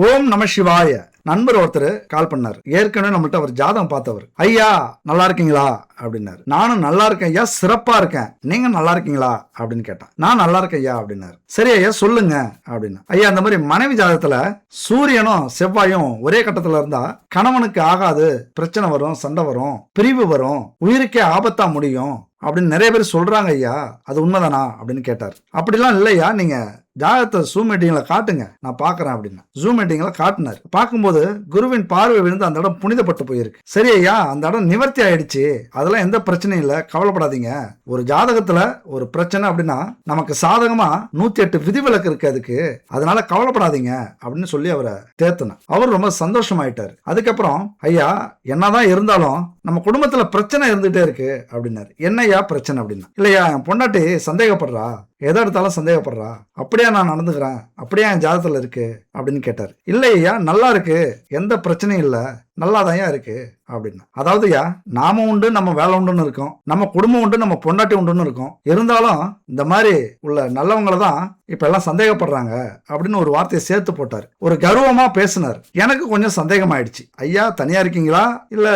ஓம் நம சிவாய. நண்பர் ஒருத்தர் கால் பண்ணார். ஏற்கனவே நம்மள்ட்ட அவர் ஜாதகம் பார்த்தவர். ஐயா நல்லா இருக்கீங்களா அப்படின்னாரு. நானும் நல்லா இருக்கேன் ஐயா, சிறப்பா இருக்கேன், நீங்க நல்லா இருக்கீங்களா அப்படின்னு கேட்டான். நான் நல்லா இருக்கேன் ஐயா அப்படின்னாரு. சரி ஐயா சொல்லுங்க அப்படின்னா, ஐயா அந்த மாதிரி மனைவி ஜாதகத்துல சூரியனும் செவ்வாயும் ஒரே கட்டத்துல இருந்தா கணவனுக்கு ஆகாது, பிரச்சனை வரும், சண்டை வரும், பிரிவு வரும், உயிருக்கே ஆபத்தா முடியும் அப்படின்னு நிறைய பேர் சொல்றாங்க ஐயா, அது உண்மைதானா அப்படின்னு கேட்டார். அப்படிலாம் இல்லையா, நீங்க ஜாதகத்தை ஜூம் மீட்டிங்ல காட்டுங்க, நான் பாக்குறேன் அப்படின்னா ஜூம் மீட்டிங்ல காட்டினார். பார்க்கும்போது குருவின் பார்வை விழுந்து அந்த இடம் புனிதப்பட்டு போயிருக்கு. சரி ஐயா, அந்த இடம் நிவர்த்தி ஆயிடுச்சு, அதெல்லாம் எந்த பிரச்சனையும் இல்லை, கவலைப்படாதீங்க. ஒரு ஜாதகத்துல ஒரு பிரச்சனை அப்படின்னா நமக்கு சாதகமா 108 விதிவிலக்கு இருக்கு அதுக்கு, அதனால கவலைப்படாதீங்க அப்படின்னு சொல்லி அவரை தேர்த்தினார். அவர் ரொம்ப சந்தோஷமாயிட்டாரு. அதுக்கப்புறம் ஐயா என்னதான் இருந்தாலும் நம்ம குடும்பத்துல பிரச்சனை இருந்துட்டே இருக்கு அப்படின்னாரு. என்னையா பிரச்சனை அப்படின்னா, இல்லையா என் பொண்டாட்டி சந்தேகப்படுறா, எதை எடுத்தாலும் சந்தேகப்படுறா, அப்படியே நான் நடந்துக்கிறேன், அப்படியே என் ஜாதகத்துல இருக்கு அப்படின்னு கேட்டார். இல்லையா நல்லா இருக்கு, எந்த பிரச்சனையும் இல்லை, நல்லாதான் இருக்கு அப்படின்னா. அதாவதுயா நாம உண்டு, நம்ம வேலை உண்டுன்னு இருக்கோம், நம்ம குடும்பம் உண்டு, நம்ம பொண்டாட்டி உண்டுன்னு இருக்கோம், இருந்தாலும் இந்த மாதிரி உள்ள நல்லவங்களை தான் இப்ப எல்லாம் சந்தேகப்படுறாங்க அப்படின்னு ஒரு வார்த்தையை சேர்த்து போட்டார். ஒரு கர்வமா பேசினார். எனக்கு கொஞ்சம் சந்தேகம் ஆயிடுச்சு. ஐயா தனியா இருக்கீங்களா இல்ல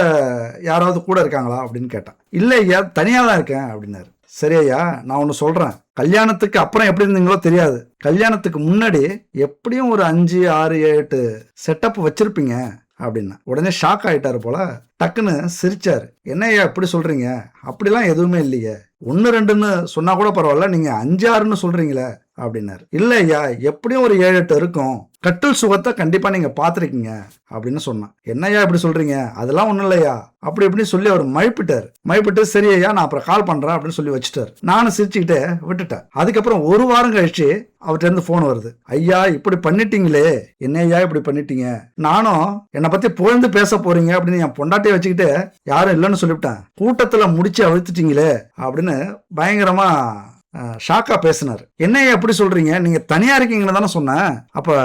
யாராவது கூட இருக்காங்களா அப்படின்னு கேட்டான். இல்ல ஐயா தனியா தான் இருக்கேன் அப்படின்னாரு. சரி ஐயா நான் ஒன்னு சொல்றேன், கல்யாணத்துக்கு அப்புறம் எப்படி இருந்தீங்களோ தெரியாது, கல்யாணத்துக்கு முன்னாடி எப்படியும் ஒரு 5, 6, 8 செட்டப் வச்சிருப்பீங்க அப்படின்னா. உடனே ஷாக் ஆயிட்டாரு போல, டக்குன்னு சிரிச்சாரு. என்னையா இப்படி சொல்றீங்க, அப்படிலாம் எதுவுமே இல்லையே, 1, 2ன்னு சொன்னா கூட பரவாயில்ல, நீங்க 5, 6ன்னு சொல்றீங்களே அப்படின்னாரு. இல்ல ஐயா எப்படியும் ஒரு 7, 8 இருக்கும், கட்டில் சுகத்தை கண்டிப்பா நீங்க பாத்திருக்கீங்க அப்படின்னு சொன்னான். என்னையா இப்படி சொல்றீங்க, அதெல்லாம் ஒண்ணும் இல்லையா அப்படி இப்படின்னு சொல்லி அவர் மழுப்பிட்டு சரி ஐயா நான் அப்புறம் கால் பண்றேன் அப்படின்னு சொல்லி வச்சுட்டாரு. நானும் சிரிச்சுக்கிட்டே விட்டுட்டேன். அதுக்கப்புறம் ஒரு வாரம் கழிச்சு அவர்கிட்ட இருந்து போன் வருது. ஐயா இப்படி பண்ணிட்டீங்களே, என்ன ஐயா இப்படி பண்ணிட்டீங்க, நானும் என்னை பத்தி புகழ்ந்து பேச போறீங்க அப்படின்னு என் பொண்டாட்டியை வச்சுக்கிட்டு யாரும் இல்லைன்னு சொல்லிவிட்டேன், கூட்டத்துல முடிச்சு அழுத்துட்டீங்களே அப்படின்னு பயங்கரமா ஷாக்கா பேசினார். என்னையா எப்படி சொல்றீங்க, நீங்க தனியா இருக்கீங்கன்னு தானே சொன்னேன், அப்ப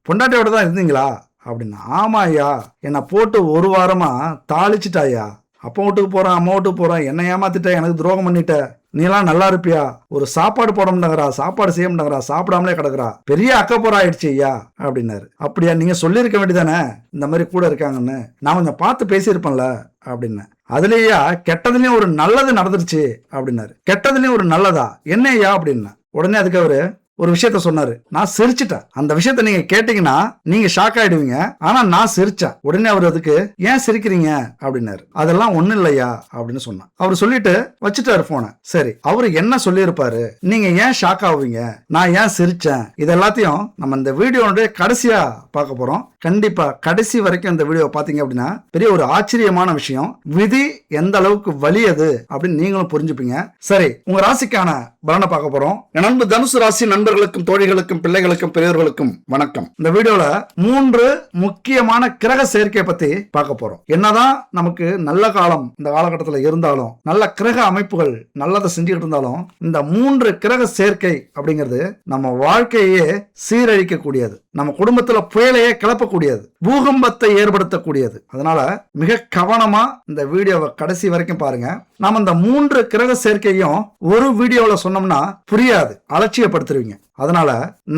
பொண்டாட்டியோட தான் இருந்தீங்களா அப்படின்னா. ஆமா ஐயா, என்னை போட்டு ஒரு வாரமா தாளிச்சுட்டாயா, அப்பா வீட்டுக்கு போறேன், அம்மா வீட்டுக்கு போறேன், என்ன ஏமாத்திட்ட, எனக்கு துரோகம் பண்ணிட்ட, நீலாம் நல்லா இருப்பியா, ஒரு சாப்பாடு போட மாட்டேங்கிறா, சாப்பாடு செய்ய மாட்டேங்கிறா, சாப்பிடாமலே கிடக்குறா, பெரிய அக்கப்போரா ஆயிடுச்சு ஐயா அப்படின்னாரு. அப்படியா, நீங்க சொல்லியிருக்க வேண்டியதானே இந்த மாதிரி கூட இருக்காங்கன்னு, நான் கொஞ்சம் பார்த்து பேசியிருப்பேன்ல அப்படின்னு. அதுலயா கெட்டதுலயும் ஒரு நல்லது நடந்துருச்சு அப்படின்னாரு. கெட்டதுலயும் ஒரு நல்லதா, என்ன ஐயா அப்படின்னா. உடனே அதுக்கு அவரு ஒரு விஷயத்த சொன்னாரு. நான் சிரிச்சிட்டேன். அந்த விஷயத்த நீங்க கேட்டீங்கன்னா நீங்க ஷாக் ஆயிடுவீங்க, ஆனா நான் சிரிச்சேன். உடனே அவர் அதுக்கு ஏன் சிரிக்கிறீங்க அப்படின்னாரு. அதெல்லாம் ஒண்ணும் இல்லையா அப்படின்னு சொன்னான். அவர் சொல்லிட்டு வச்சுட்டாரு போன. சரி அவரு என்ன சொல்லியிருப்பாரு, நீங்க ஏன் ஷாக் ஆவீங்க, நான் ஏன் சிரிச்சேன், இது எல்லாத்தையும் நம்ம இந்த வீடியோனுடைய கடைசியா பார்க்க போறோம். கண்டிப்பா கடைசி வரைக்கும் இந்த வீடியோ பாத்தீங்க அப்படின்னா பெரிய ஒரு ஆச்சரியமான விஷயம், விதி எந்த அளவுக்கு வலியது அப்படின்னு நீங்களும் புரிஞ்சுப்பீங்க. சரி உங்க ராசிக்கான பலனை பார்க்க போறோம். என் நண்பு தனுசு ராசி நண்பர்களுக்கும் தோழிகளுக்கும் பிள்ளைகளுக்கும் பெரியவர்களுக்கும் வணக்கம். இந்த வீடியோல 3 முக்கியமான கிரக சேர்க்கையை பத்தி பார்க்க போறோம். என்னதான் நமக்கு நல்ல காலம் இந்த காலகட்டத்துல இருந்தாலும், நல்ல கிரக அமைப்புகள் நல்லதை செஞ்சுக்கிட்டு இருந்தாலும், இந்த 3 கிரக சேர்க்கை அப்படிங்கிறது நம்ம வாழ்க்கையே சீரழிக்க கூடியது, நம்ம குடும்பத்துல புயலையே கிளப்பக்கூடியது, பூகம்பத்தை ஏற்படுத்தக்கூடியது. அதனால மிக கவனமா இந்த வீடியோவை கடைசி வரைக்கும் பாருங்க. நாம இந்த 3 கிரக சேர்க்கையும் ஒரு வீடியோல சொன்னோம்னா புரியாது, அலட்சியப்படுத்துருவீங்க. அதனால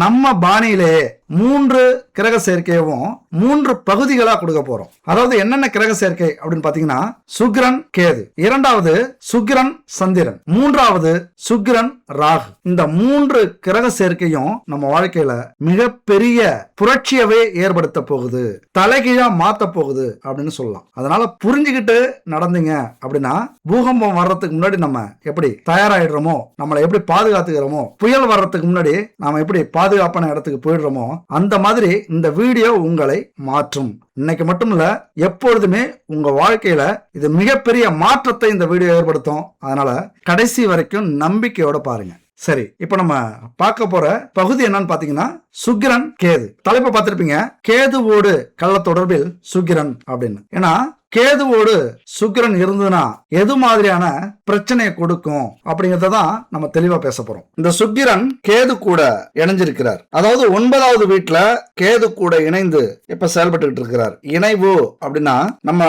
நம்ம பாணியிலே 3 கிரக சேர்க்கையும் 3 பகுதிகளா கொடுக்க போறோம். அதாவது என்னென்ன கிரக சேர்க்கை அப்படின்னு பாத்தீங்கன்னா, சுக்கிரன் கேது, 2வது சுக்கிரன் சந்திரன், 3வது சுக்கிரன் ராகு. இந்த 3 கிரக சேர்க்கையும் நம்ம வாழ்க்கையில மிகப்பெரிய புரட்சியவே ஏற்படுத்த போகுது, தலைகீழா மாத்த போகுது அப்படின்னு சொல்லலாம். அதனால புரிஞ்சுக்கிட்டு நடந்தீங்க அப்படின்னா பூகம்பம் வர்றதுக்கு முன்னாடி நம்ம எப்படி தயாராயிடுறோமோ, நம்மளை எப்படி பாதுகாத்துக்கிறோமோ, புயல் வர்றதுக்கு முன்னாடி நாம எப்படி பாதுகாப்பான இடத்துக்கு போயிடுறோமோ, அந்த மாதிரி இந்த வீடியோ உங்களை மாற்றும். இன்னைக்கு மட்டும் இல்ல, எப்பொழுதுமே உங்க வாழ்க்கையில இது மிகப்பெரிய மாற்றத்தை இந்த வீடியோ ஏற்படுத்தும். அதனால கடைசி வரைக்கும் நம்பிக்கையோட பாருங்க. சரி இப்ப நம்ம பார்க்க போற பகுதி என்னன்னு பாத்தீங்கன்னா, சுக்கிரன் கேது. தலைப்பை பார்த்திருப்பீங்க, கேதுவோடு கள்ள தொடர்பில் சுக்கிரன் அப்படின்னு. ஏன்னா கேதுவோடு சுக்கிரன் இருந்ததுன்னா எது மாதிரியான பிரச்சனையை கொடுக்கும் அப்படிங்கறத தான் நம்ம தெளிவா பேச போறோம். இந்த சுக்கிரன் கேது கூட இணைஞ்சிருக்கிறார். அதாவது 9வது வீட்டுல கேது கூட இணைந்து இப்ப செயல்பட்டு இருக்கிறார். இணைவு அப்படின்னா நம்ம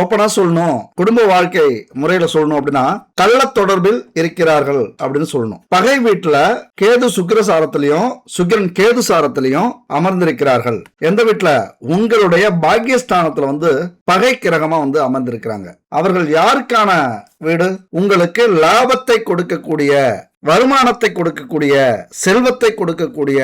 ஓப்பனா சொல்லணும், குடும்ப வாழ்க்கை முறையில சொல்லணும் அப்படின்னா கள்ள தொடர்பில் இருக்கிறார்கள் அப்படின்னு சொல்லணும். பகை வீட்டுல கேது சுக்கிர சாரத்திலையும் சுக்கிரன் கேது சாரத்திலையும் அமர்ந்திருக்கிறார்கள். எந்த வீட்டுல? உங்களுடைய பாக்கியஸ்தானத்துல பகை கிரகமா அமர்ந்திருக்கிறாங்க. அவர்கள் யாருக்கான வீடு? உங்களுக்கு லாபத்தை கொடுக்கக்கூடிய, வருமானத்தை கொடுக்கக்கூடிய, செல்வத்தை கொடுக்கக்கூடிய,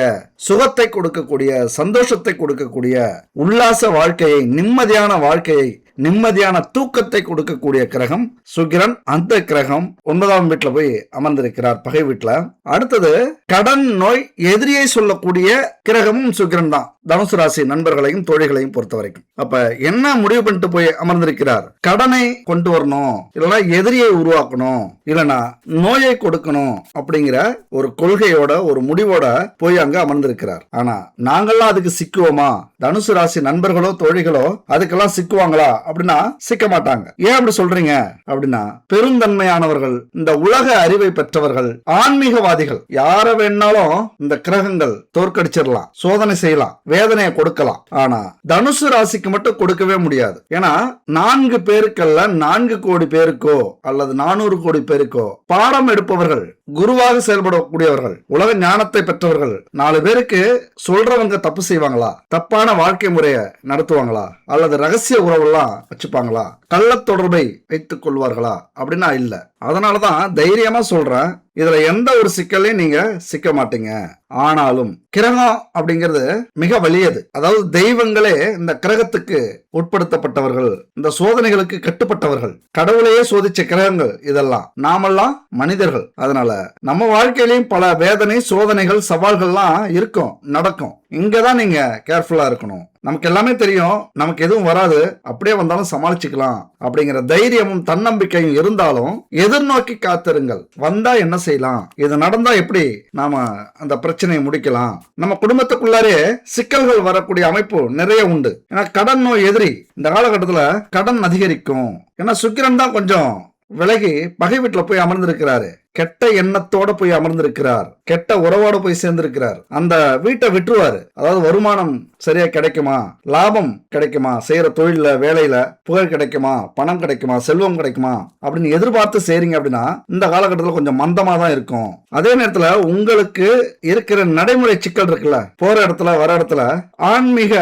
சுகத்தை கொடுக்கக்கூடிய, சந்தோஷத்தை கொடுக்கக்கூடிய, உல்லாச வாழ்க்கையை, நிம்மதியான வாழ்க்கையை, நிம்மதியான தூக்கத்தை கொடுக்கக்கூடிய கிரகம் சுக்கிரன். அந்த கிரகம் 9ஆம் வீட்டுல போய் அமர்ந்திருக்கிறார், பகை வீட்டுல. அடுத்தது கடன் நோய் எதிரியை சொல்லக்கூடிய கிரகமும் சுக்கிரன் தான், தனுசு ராசி நண்பர்களையும் தோழிகளையும் பொறுத்த வரைக்கும். அப்ப என்ன முடிவு பண்ணிட்டு போய் அமர்ந்திருக்கிறார்? கடனை கொண்டு வரணும், இல்லைன்னா எதிரியை உருவாக்கணும், இல்லைன்னா நோயை கொடுக்கணும் அப்படிங்கிற ஒரு கொள்கையோட ஒரு முடிவோட போய் அங்க அமர்ந்திருக்கிறார். ஆனா நாங்கெல்லாம் அதுக்கு சிக்குவோமா? தனுசு ராசி நண்பர்களோ தோழிகளோ அதுக்கெல்லாம் சிக்குவாங்களா அப்படின்னா சிக்க மாட்டாங்க. ஏன் அப்படி சொல்றீங்க அப்படின்னா, பெருந்தன்மையானவர்கள், இந்த உலக அறிவை பெற்றவர்கள், ஆன்மீகவாதிகள், யார வேணாலும் இந்த கிரகங்கள் தோற்கடிச்சிடலாம், சோதனை செய்யலாம், வேதனையை கொடுக்கலாம். ஆனா தனுசு ராசிக்கு மட்டும் கொடுக்கவே முடியாது. ஏன்னா 4 பேருக்கல்ல 4 கோடி பேருக்கோ அல்லது 400 கோடி பேருக்கோ பாடம் எடுப்பவர்கள், குருவாக செயல்படக்கூடியவர்கள், உலக ஞானத்தை பெற்றவர்கள் 4 பேருக்கு சொல்றவங்க தப்பு செய்வாங்களா? தப்பான வாழ்க்கை முறையை நடத்துவாங்களா? அல்லது ரகசிய உறவுலாம் வச்சுப்பாங்களா? கள்ள தொடர்பை வைத்துக் கொள்வார்களா? அப்படின்னா இல்ல. அதனாலதான் தைரியமா சொல்றேன், இதுல எந்த ஒரு சிக்கலையும் நீங்க சிக்க மாட்டீங்க. ஆனாலும் கிரகம் அப்படிங்கிறது மிக வலியது. அதாவது தெய்வங்களே இந்த கிரகத்துக்கு உட்படுத்தப்பட்டவர்கள், இந்த சோதனைகளுக்கு கட்டுப்பட்டவர்கள், கடவுளையே சோதிச்ச கிரகங்கள் இதெல்லாம். நாமெல்லாம் மனிதர்கள். அதனால நம்ம வாழ்க்கையிலையும் பல வேதனை, சோதனைகள், சவால்கள்லாம் இருக்கும், நடக்கும். இங்கதான் நீங்க கேர்ஃபுல்லா இருக்கணும். நமக்கு எல்லாமே தெரியும், நமக்கு எதுவும் வராது, அப்படியே வந்தாலும் சமாளிச்சுக்கலாம் அப்படிங்கிற தைரியமும் தன்னம்பிக்கையும் இருந்தாலும் எதிர்நோக்கி காத்திருங்கள். வந்தா என்ன செய்யலாம், இது நடந்தா எப்படி நாம அந்த பிரச்சனையை முடிக்கலாம். நம்ம குடும்பத்துக்குள்ளாரே சிக்கல்கள் வரக்கூடிய அமைப்பு நிறைய உண்டு. ஏன்னா கடன் நோய் எதிரி. இந்த காலகட்டத்துல கடன் அதிகரிக்கும். ஏன்னா சுக்கிரன் தான் கொஞ்சம் விலகி பகை வீட்டுல போய் அமர்ந்திருக்கிறாரு. கெட்ட எண்ணத்தோட போய் அமர்ந்திருக்கிறார், கெட்ட உறவோட போய் சேர்ந்திருக்கிறார். அந்த வீட்டை விட்டுருவாரு. அதாவது வருமானம் சரியா கிடைக்குமா, லாபம் கிடைக்குமா, செய்யற தொழில வேலையில புகழ் கிடைக்குமா, பணம் கிடைக்குமா, செல்வம் கிடைக்குமா அப்படின்னு எதிர்பார்த்து செய்றீங்க அப்படின்னா இந்த காலகட்டத்தில் கொஞ்சம் மந்தமா தான் இருக்கும். அதே நேரத்துல உங்களுக்கு இருக்கிற நடைமுறை சிக்கல் இருக்குல்ல, போற இடத்துல வர இடத்துல ஆன்மீக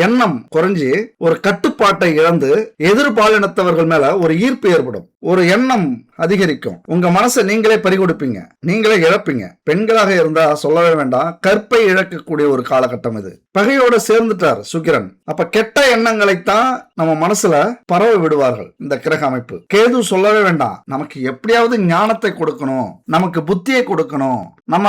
எண்ணம் குறைஞ்சி ஒரு கட்டுப்பாட்டை இழந்து எதிர்பாலினத்தவர்கள் மேல ஒரு ஈர்ப்பு ஏற்படும், ஒரு எண்ணம் அதிகரிக்கும். உங்க மனசை நீங்களே பறிகொடுப்பீங்க, நீங்களே இழப்பீங்க. பெண்களாக இருந்தா சொல்லவே வேண்டாம், கற்பை இழக்கக்கூடிய ஒரு காலகட்டம் இது. பகையோட சேர்ந்துட்டார் சுக்கிரன். அப்ப கெட்ட எண்ணங்களைத்தான் நம்ம மனசுல பரவ விடுவார்கள் இந்த கிரக அமைப்பு. கேது சொல்லவே வேண்டாம், நமக்கு எப்படியாவது ஞானத்தை கொடுக்கணும், நமக்கு புத்தியை கொடுக்கணும், நம்ம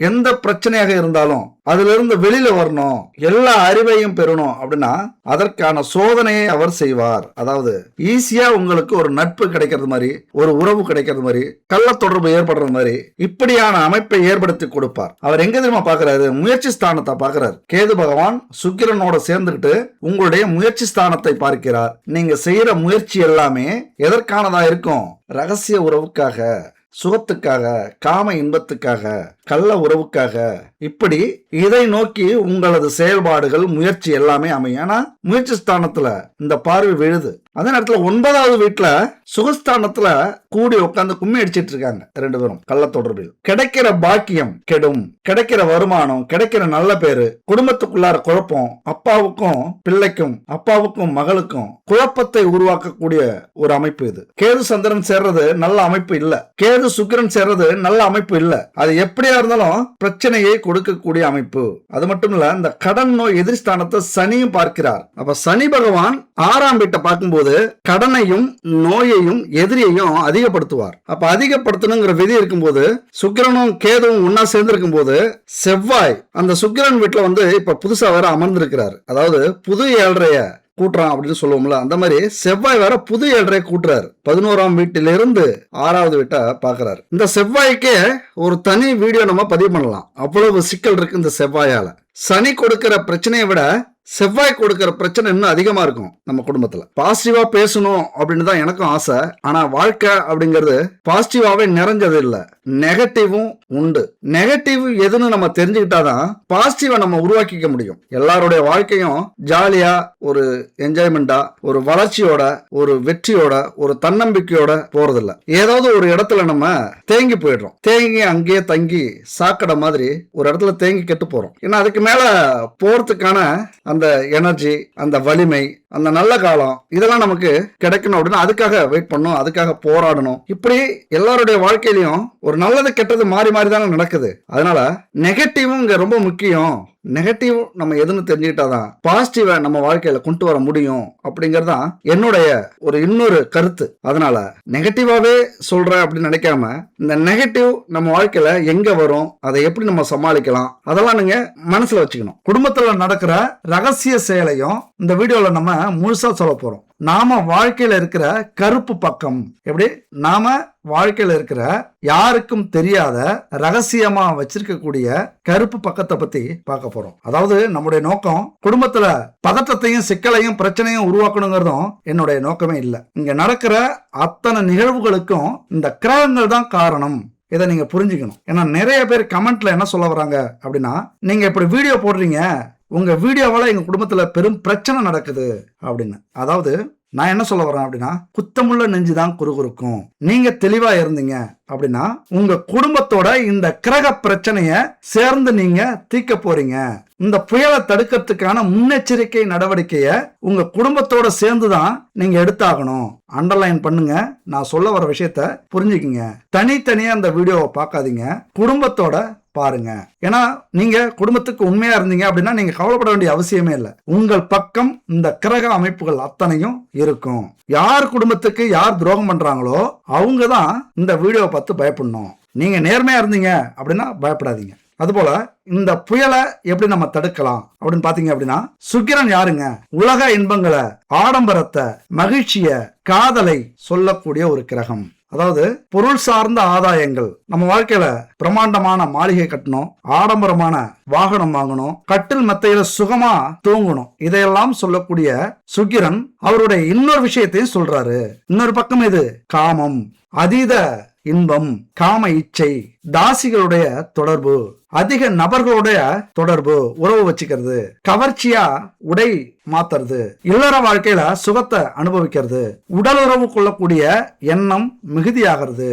எந்த பிரச்சனையாக இருந்தாலும் அதுல இருந்து வெளியில வரணும், எல்லா அறிவையும் பெறணும் அப்படின்னா அதற்கான சோதனையை அவர் செய்வார். அதாவது ஈஸியா உங்களுக்கு ஒரு நட்பு கிடைக்கிறது மாதிரி, ஒரு உறவு கிடைக்கிறது மாதிரி, கள்ள தொடர்பு ஏற்படுறது மாதிரி இப்படியான அமைப்பை ஏற்படுத்தி கொடுப்பார். அவர் எங்க தெரியுமா பாக்குறாரு? முயற்சி ஸ்தானத்தை பாக்குறாரு. கேது பகவான் சுக்கிரனோட சேர்ந்துகிட்டு உங்களுடைய முயற்சி ஸ்தானத்தை பார்க்கிறார். நீங்க செய்யற முயற்சி எல்லாமே எதற்கானதா இருக்கும்? ரகசிய உறவுக்காக, சுகத்துக்காக, காம இன்பத்துக்காக, கள்ள உறவுக்காக. இப்படி இதை நோக்கி உங்களது செயல்பாடுகள், முயற்சி எல்லாமே அமையும். ஏன்னா முயற்சி ஸ்தானத்துல இந்த பார்வை விழுது. அதே நேரத்துல 9வது வீட்டுல சுகஸ்தானத்துல கூடி உட்கார்ந்து கும்மி அடிச்சிட்டு இருக்காங்க 2 பேரும் கள்ள தொடர்பில். கிடைக்கிற பாக்கியம் கெடும், கிடைக்கிற வருமானம், கிடைக்கிற நல்ல பேரு, குடும்பத்துக்குள்ளார குழப்பம், அப்பாவுக்கும் பிள்ளைக்கும், அப்பாவுக்கும் மகளுக்கும் குழப்பத்தை உருவாக்கக்கூடிய ஒரு அமைப்பு இது. கேது சந்திரன் சேர்றது நல்ல அமைப்பு இல்ல, கேது சுக்கிரன் சேர்றது நல்ல அமைப்பு இல்ல. அது எப்படியா இருந்தாலும் பிரச்சனையை கொடுக்கக்கூடிய அமைப்பு. அது மட்டும் இல்ல, இந்த கடன் நோய் எதிர்ஸ்தானத்தை சனியும் பார்க்கிறார். அப்ப சனி பகவான் 6ஆம் வீட்டை பார்க்கும்போது கடனையும் நோயையும் எதிரியையும் அதிகப்படுத்துவார். அப்ப அதிகப்படுத்தணுங்கிற விதி இருக்கும்போது சுக்கிரனும் கேதுவும் ஒன்னா சேர்ந்து இருக்கும் போது செவ்வாய் அந்த சுக்கிரன் வீட்டுல இப்ப புதுசா வேற அமர்ந்திருக்கிறார். அதாவது புது 7.5 கூட்டுறான் அப்படின்னு சொல்லுவோம்ல, அந்த மாதிரி செவ்வாய் வேற புது 7.5 கூட்டுறாரு. 11ஆம் வீட்டிலிருந்து 6வது வீட்டை பாக்குறாரு. இந்த செவ்வாய்க்கே ஒரு தனி வீடியோ நம்ம பதிவு பண்ணலாம், அவ்வளவு சிக்கல் இருக்கு இந்த செவ்வாயால. சனி கொடுக்கிற பிரச்சனையை விட செவ்வாய் கொடுக்கிற பிரச்சனை இன்னும் அதிகமா இருக்கும் நம்ம குடும்பத்துல. பாசிட்டிவா பேசணும் அப்படின்னு தான் எனக்கும் ஆசை. ஆனா வாழ்க்கை அப்படிங்கிறது பாசிட்டிவாவே நிறைஞ்சது இல்ல, நெகட்டிவும் உண்டு. நெகட்டிவ் எதுன்னு நம்ம தெரிஞ்சுக்கிட்டாதான் பாசிட்டிவா நம்ம உருவாக்கிக்க முடியும். எல்லாருடைய வாழ்க்கையும் ஜாலியா, ஒரு என்ஜாய்மெண்டா, ஒரு வளர்ச்சியோட, ஒரு வெற்றியோட, ஒரு தன்னம்பிக்கையோட போறதில்ல. ஏதாவது ஒரு இடத்துல நம்ம தேங்கி போயிடுறோம். தேங்கி அங்கேயே தங்கி சாக்கடை மாதிரி ஒரு இடத்துல தேங்கி கெட்டு போறோம். ஏன்னா அதுக்கு மேல போறதுக்கான அந்த எனர்ஜி, அந்த வலிமை, அந்த நல்ல காலம் இதெல்லாம் நமக்கு கிடைக்கணும் அப்படின்னா அதுக்காக வெயிட் பண்ணணும், அதுக்காக போராடணும். இப்படி எல்லாருடைய வாழ்க்கையிலையும் ஒரு நல்லது கெட்டது மாறி மாறி தானே நடக்குது. அதனால நெகட்டிவும் இங்க ரொம்ப முக்கியம். நெகட்டிவ் நம்ம எதுன்னு தெரிஞ்சுக்கிட்டாதான் பாசிட்டிவ நம்ம வாழ்க்கையில கொண்டு வர முடியும் அப்படிங்கறதுதான் என்னுடைய ஒரு இன்னொரு கருத்து. அதனால நெகட்டிவாவே சொல்றேன் அப்படின்னு நினைக்காம, இந்த நெகட்டிவ் நம்ம வாழ்க்கையில எங்க வரும், அதை எப்படி நம்ம சமாளிக்கலாம், அதெல்லாம் நீங்க மனசுல வச்சுக்கணும். குடும்பத்துல நடக்கிற ரகசிய செயலையும் இந்த வீடியோல நம்ம முழுசா சொல்ல போறோம். நாம வாழ்க்கையில இருக்கிற கருப்பு பக்கம், எப்படி நாம வாழ்க்கையில இருக்கிற யாருக்கும் தெரியாத ரகசியமா வச்சிருக்கக்கூடிய கருப்பு பக்கத்தை பத்தி பார்க்க போறோம். அதாவது நம்முடைய நோக்கம் குடும்பத்துல பதட்டத்தையும் சிக்கலையும் பிரச்சனையும் உருவாக்கணுங்கிறதும் என்னுடைய நோக்கமே இல்லை. இங்க நடக்கிற அத்தனை நிகழ்வுகளுக்கும் இந்த கிரகங்கள் தான் காரணம். இதை நீங்க புரிஞ்சுக்கணும். ஏன்னா நிறைய பேர் கமெண்ட்ல என்ன சொல்ல வராங்க அப்படின்னா, நீங்க இப்படி வீடியோ போடுறீங்க, உங்க வீடியோவால எங்க குடும்பத்துல பெரும் பிரச்சனை நடக்குது அப்படின்னு. அதாவது நான் என்ன சொல்ல வரேன் அப்படின்னா, குத்தமுள்ள நெஞ்சுதான் குறுகுறுக்கும். நீங்க தெளிவா இருந்தீங்க அப்படின்னா உங்க குடும்பத்தோட இந்த கிரக பிரச்சனைய சேர்ந்து நீங்க தீர்க்க போறீங்க. இந்த புயலை தடுக்கிறதுக்கான முன்னெச்சரிக்கை நடவடிக்கைய உங்க குடும்பத்தோட சேர்ந்துதான் நீங்க எடுத்தாகணும். அண்டர்லைன் பண்ணுங்க, நான் சொல்ல வர விஷயத்த புரிஞ்சுக்கிங்க. தனித்தனியா அந்த வீடியோவை பார்க்காதீங்க, குடும்பத்தோட பாருங்க. ஏன்னா நீங்க குடும்பத்துக்கு உண்மையா இருந்தீங்க அப்படின்னா நீங்க கவலைப்பட வேண்டிய அவசியமே இல்லை. உங்கள் பக்கம் இந்த கிரக அமைப்புகள் அத்தனையும் இருக்கும். யார் குடும்பத்துக்கு யார் துரோகம் பண்றாங்களோ அவங்க தான் இந்த வீடியோவை பார்த்து பயப்படணும். நீங்க நேர்மையா இருந்தீங்க அப்படின்னா பயப்படாதீங்க. அதுபோல இந்த புயலை எப்படி நம்ம தடுக்கலாம் அப்படின்னு பாத்தீங்க அப்படின்னா, சுக்கிரன் யாருங்க? உலக இன்பங்களை, ஆடம்பரத்தை, மகிழ்ச்சிய, காதலை சொல்லக்கூடிய ஒரு கிரகம். அதாவது பொருள் சார்ந்த ஆதாயங்கள். நம்ம வாழ்க்கையில பிரமாண்டமான மாளிகை கட்டணும், ஆடம்பரமான வாகனம் வாங்கணும், கட்டில் மெத்தையில சுகமா தூங்கணும், இதையெல்லாம் சொல்லக்கூடிய சுக்கிரன் அவருடைய இன்னொரு விஷயத்தையும் சொல்றாரு. இன்னொரு பக்கம் இது காமம், அதீத இன்பம், காம இச்சை, தாசிகளுடைய தொடர்பு, அதிக நபர்களுடைய தொடர்பு, உறவு வச்சுக்கிறது, கவர்ச்சியா உடை மாத்துறது, இல்லற வாழ்க்கையில சுகத்தை அனுபவிக்கிறது, உடல் உறவு கொள்ளக்கூடிய எண்ணம் மிகுதியாகிறது,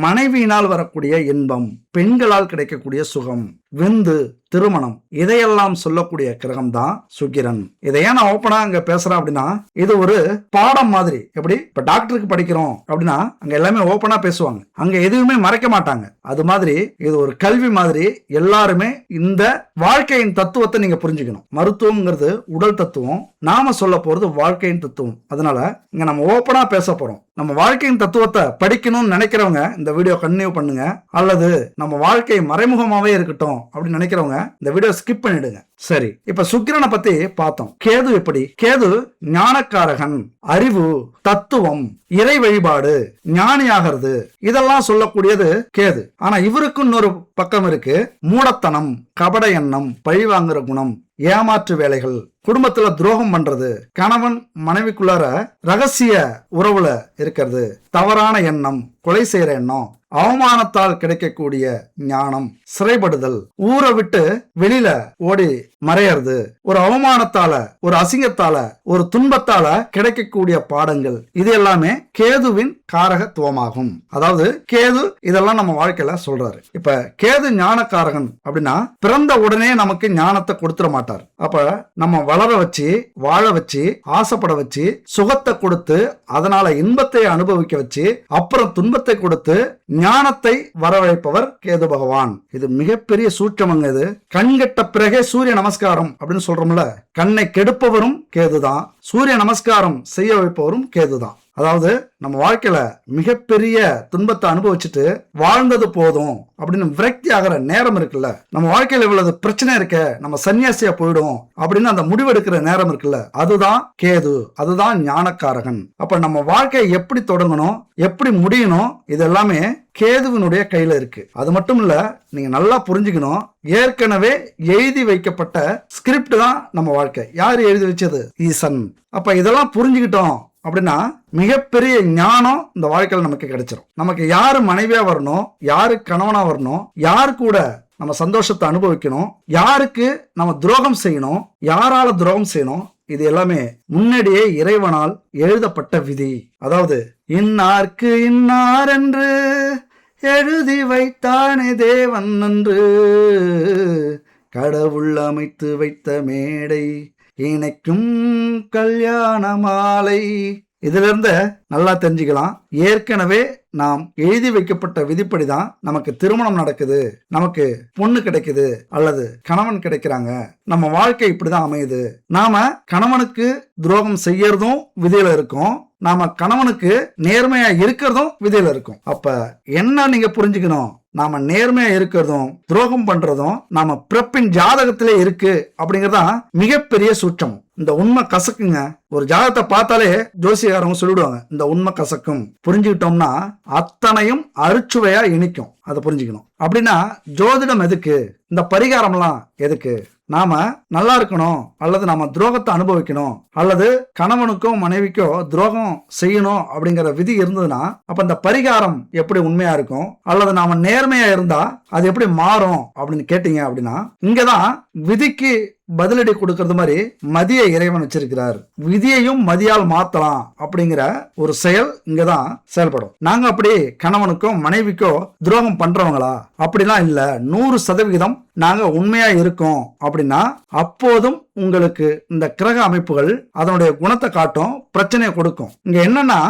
மனைவியினால் வரக்கூடிய இன்பம், பெண்களால் கிடைக்கக்கூடிய சுகம், விந்து, திருமணம், இதையெல்லாம் சொல்லக்கூடிய கிரகம் தான் சுக்கிரன். இதை ஏன் நான் ஓப்பனா அங்க பேசுறேன் அப்படின்னா, இது ஒரு பாடம் மாதிரி. எப்படி இப்ப டாக்டருக்கு படிக்கிறோம் அப்படின்னா அங்க எல்லாமே ஓப்பனா பேசுவாங்க, அங்க எதுவுமே மறைக்க மாட்டாங்க. அது மாதிரி இது ஒரு கல்வி மாதிரி. எல்லாருமே இந்த வாழ்க்கையின் தத்துவத்தை நீங்க புரிஞ்சுக்கணும். மருத்துவம்ங்கிறது உடல் தத்துவம், நாம சொல்ல போறது வாழ்க்கையின் தத்துவம். அதனால இங்க நம்ம ஓப்பனா பேச போறோம். நம்ம வாழ்க்கையின் தத்துவத்தை படிக்கணும்னு நினைக்கிறவங்க இந்த வீடியோ கன்டினியூ பண்ணுங்க. அல்லது நம்ம வாழ்க்கை மறைமுகமாவே இருக்கட்டும் அப்படின்னு நினைக்கிறவங்க இந்த வீடியோ ஸ்கிப் பண்ணிடுங்க. சரி, இப்ப சுக்கிரனை பத்தி பார்த்தோம். கேது எப்படி? கேது ஞானக்காரகன், அறிவு, தத்துவம், இறை வழிபாடு, ஞானியாகிறது, இதெல்லாம் சொல்லக்கூடியது கேது. ஆனா இவருக்கு இன்னொரு பக்கம் இருக்கு. மூடத்தனம், கபட எண்ணம், பழிவாங்குற குணம், ஏமாற்று வேலைகள், குடும்பத்துல துரோகம் பண்றது, கணவன் மனைவிக்குள்ளார ரகசிய உறவுல இருக்கிறது, தவறான எண்ணம், கொலை செய்யற எண்ணம், அவமானத்தால் கிடைக்கக்கூடிய ஞானம், சிறைப்படுதல், ஊரை விட்டு வெளியில ஓடி மறையறது, ஒரு அவமானத்தால, ஒரு அசிங்கத்தால, ஒரு துன்பத்தால கிடைக்கக்கூடிய பாடங்கள், இது எல்லாமே கேதுவின் காரகத்துவமாகும். அதாவது கேது இதெல்லாம் நம்ம வாழ்க்கையில சொல்றாரு. இப்ப கேது ஞானக்காரகன் அப்படின்னா பிறந்த உடனே நமக்கு ஞானத்தை கொடுத்துட மாட்டார். அப்ப நம்ம வளர வச்சு, வாழ வச்சு, ஆசைப்பட வச்சு, சுகத்தை கொடுத்து, அதனால இன்பத்தை அனுபவிக்க வச்சு, அப்புறம் துன்பத்தை கொடுத்து ஞானத்தை வரவழைப்பவர் கேது பகவான். இது மிகப்பெரிய சூட்சமங்க. இது கண்கட்ட பிறகே சூரிய நமஸ்காரம் அப்படின்னு சொல்றோம்ல, கண்ணை கெடுப்பவரும் கேதுதான், சூரிய நமஸ்காரம் செய்ய வைப்பவரும் கேதுதான். அதாவது நம்ம வாழ்க்கையில மிகப்பெரிய துன்பத்தை அனுபவிச்சுட்டு வாழ்ந்தது போதும் அப்படின்னு விரக்தி ஆகிற நேரம் இருக்குல்ல, நம்ம வாழ்க்கையில இவ்வளவு பிரச்சனை இருக்க நம்ம சன்னியாசியா போயிடும் அப்படின்னு அந்த முடிவெடுக்கிற நேரம் இருக்குல்ல, அதுதான் கேது, அதுதான் ஞானக்காரகன். அப்ப நம்ம வாழ்க்கையை எப்படி தொடங்கணும், எப்படி முடியணும், இது எல்லாமே கேதுவினுடைய கையில இருக்கு. அது மட்டும் இல்ல, நீங்க நல்லா புரிஞ்சுக்கணும், ஏற்கனவே எழுதி வைக்கப்பட்ட ஸ்கிரிப்ட் தான் நம்ம வாழ்க்கை. யாரு எழுதி வச்சது? ஈசன். அப்ப இதெல்லாம் புரிஞ்சுக்கிட்டோம் அப்படின்னா மிகப்பெரிய ஞானம் இந்த வாழ்க்கையில நமக்கு கிடைச்சிடும். நமக்கு யாரு மனைவியா வரணும், யாரு கணவனா வரணும், யாரு கூட நம்ம சந்தோஷத்தை அனுபவிக்கணும், யாருக்கு நம்ம துரோகம் செய்யணும், யாரால துரோகம் செய்யணும், இது எல்லாமே முன்னாடியே இறைவனால் எழுதப்பட்ட விதி. அதாவது இன்னார்க்கு இன்னார் என்று எழுதி வைத்தானே தேவன் என்று, கடவுள் அமைத்து வைத்த மேடை இணைக்கும் கல்யாண மாலை. இதுல இருந்து நல்லா தெரிஞ்சுக்கலாம், ஏற்கனவே நாம் எழுதி வைக்கப்பட்ட விதிப்படிதான் நமக்கு திருமணம் நடக்குது, நமக்கு பொண்ணு கிடைக்குது அல்லது கணவன் கிடைக்கிறாங்க, நம்ம வாழ்க்கை இப்படிதான் அமையுது. நாம கணவனுக்கு துரோகம் செய்யறதும் விதியில இருக்கும், நாம கணவனுக்கு நேர்மையா இருக்கிறதும் விதியில இருக்கும். அப்ப என்ன நீங்க புரிஞ்சுக்கணும், நாம நேர்மையா இருக்கிறதும் துரோகம் பண்றதும் நாம பிறப்பின் ஜாதகத்திலே இருக்கு அப்படிங்கறதா மிகப்பெரிய சூட்சம். இந்த உண்மை கசக்குங்க. ஒரு ஜாதகத்தை பார்த்தாலே ஜோசியக்காரங்க சொல்லிடுவாங்க, இந்த உண்மை கசக்கும். புரிஞ்சுக்கிட்டோம்னா அத்தனையும் அறுச்சுவையா இனிக்கும். அதை புரிஞ்சுக்கணும். அப்படின்னா ஜோதிடம் எதுக்கு, இந்த பரிகாரம்லாம் எதுக்கு? நாம நல்லா இருக்கணும் அல்லது நாம துரோகத்தை அனுபவிக்கணும் அல்லது கணவனுக்கோ மனைவிக்கோ துரோகம் செய்யணும் அப்படிங்கிற விதி இருந்ததுன்னா அப்ப இந்த பரிகாரம் எப்படி உண்மையா இருக்கும், அல்லது நாம நேர்மையா இருந்தா அது எப்படி மாறும் அப்படின்னு கேட்டீங்க அப்படின்னா, இங்கதான் விதிக்கு பதிலடி கொடுக்கறது மாதிரி மதிய இறைவன் வச்சிருக்கிறார். விதியையும் மதியால் மாத்தலாம் அப்படிங்கிற ஒரு செயல் இங்கதான் செயல்படும். நாங்க அப்படி கணவனுக்கோ மனைவிக்கோ துரோகம் பண்றவங்களா? அப்படிலாம் இல்ல, 100% நாங்க உண்மையா இருக்கோம் அப்படின்னா அப்போதும் உங்களுக்கு இந்த கிரக அமைப்புகள் அதனுடைய குணத்தை காட்டும், பிரச்சனையை கொடுக்கும். இங்க என்னன்னா,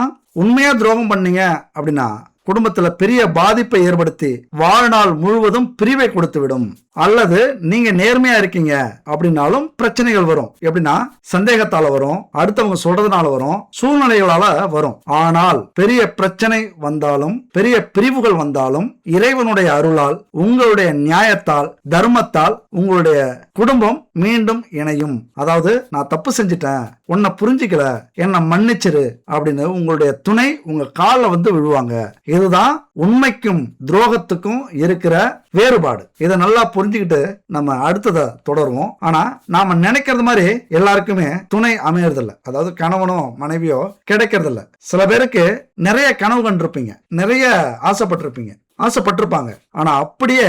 உண்மையா துரோகம் பண்ணீங்க அப்படின்னா குடும்பத்துல பெரிய பாதிப்பை ஏற்படுத்தி வாழ்நாள் முழுவதும் பிரிவை கொடுத்து விடும். அல்லது நீங்க நேர்மையா இருக்கீங்க அப்படின்னாலும் பிரச்சனைகள் வரும். எப்படின்னா சந்தேகத்தால வரும், அடுத்தவங்க சொல்றதுனால வரும், சூழ்நிலைகளால வரும். ஆனால் பெரிய பிரச்சனை வந்தாலும் பெரிய பிரிவுகள் வந்தாலும் இறைவனுடைய அருளால், உங்களுடைய நியாயத்தால், தர்மத்தால் உங்களுடைய குடும்பம் மீண்டும் இணையும். அதாவது நான் தப்பு செஞ்சுட்டேன், உன்னை புரிஞ்சுக்கல, என்னை மன்னிச்சிரு அப்படின்னு உங்களுடைய துணை உங்க காலில் வந்து விழுவாங்க. இதுதான் உண்மைக்கும் துரோகத்துக்கும் இருக்கிற வேறுபாடு. இதை நல்லா புரிஞ்சுக்கிட்டு நம்ம அடுத்ததை தொடருவோம். ஆனா நாம நினைக்கிறது மாதிரி எல்லாருக்குமே துணை அமையறதில்ல. அதாவது கணவனோ மனைவியோ கிடைக்கிறது இல்ல. சில பேருக்கு நிறைய கனவு கண்டிருப்பீங்க, நிறைய ஆசைப்பட்டிருப்பாங்க. ஆனா அப்படியே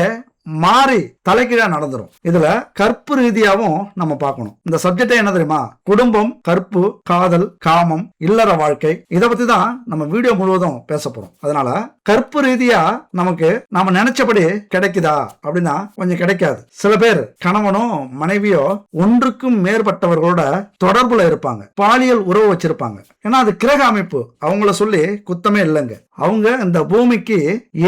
மாறி தலைகீழா நடந்துரும். இதுல கற்பு ரீதியாவும் நம்ம பார்க்கணும். இந்த சப்ஜெக்டே என்ன தெரியுமா? குடும்பம், கற்பு, காதல், காமம், இல்லற வாழ்க்கை. இதை பத்தி தான் நம்ம வீடியோ முழுவதும் பேச போறோம். அதனால கற்பு ரீதியா நமக்கு நாம நினைச்சபடி கிடைக்குதா அப்படின்னா கொஞ்சம் கிடைக்காது. சில பேர் கணவனோ மனைவியோ ஒன்றுக்கும் மேற்பட்டவர்களோட தொடர்புல இருப்பாங்க, பாலியல் உறவு வச்சிருப்பாங்க. ஏன்னா அது கிரக அமைப்பு, அவங்கள சொல்லி குத்தமே இல்லைங்க. அவங்க இந்த பூமிக்கு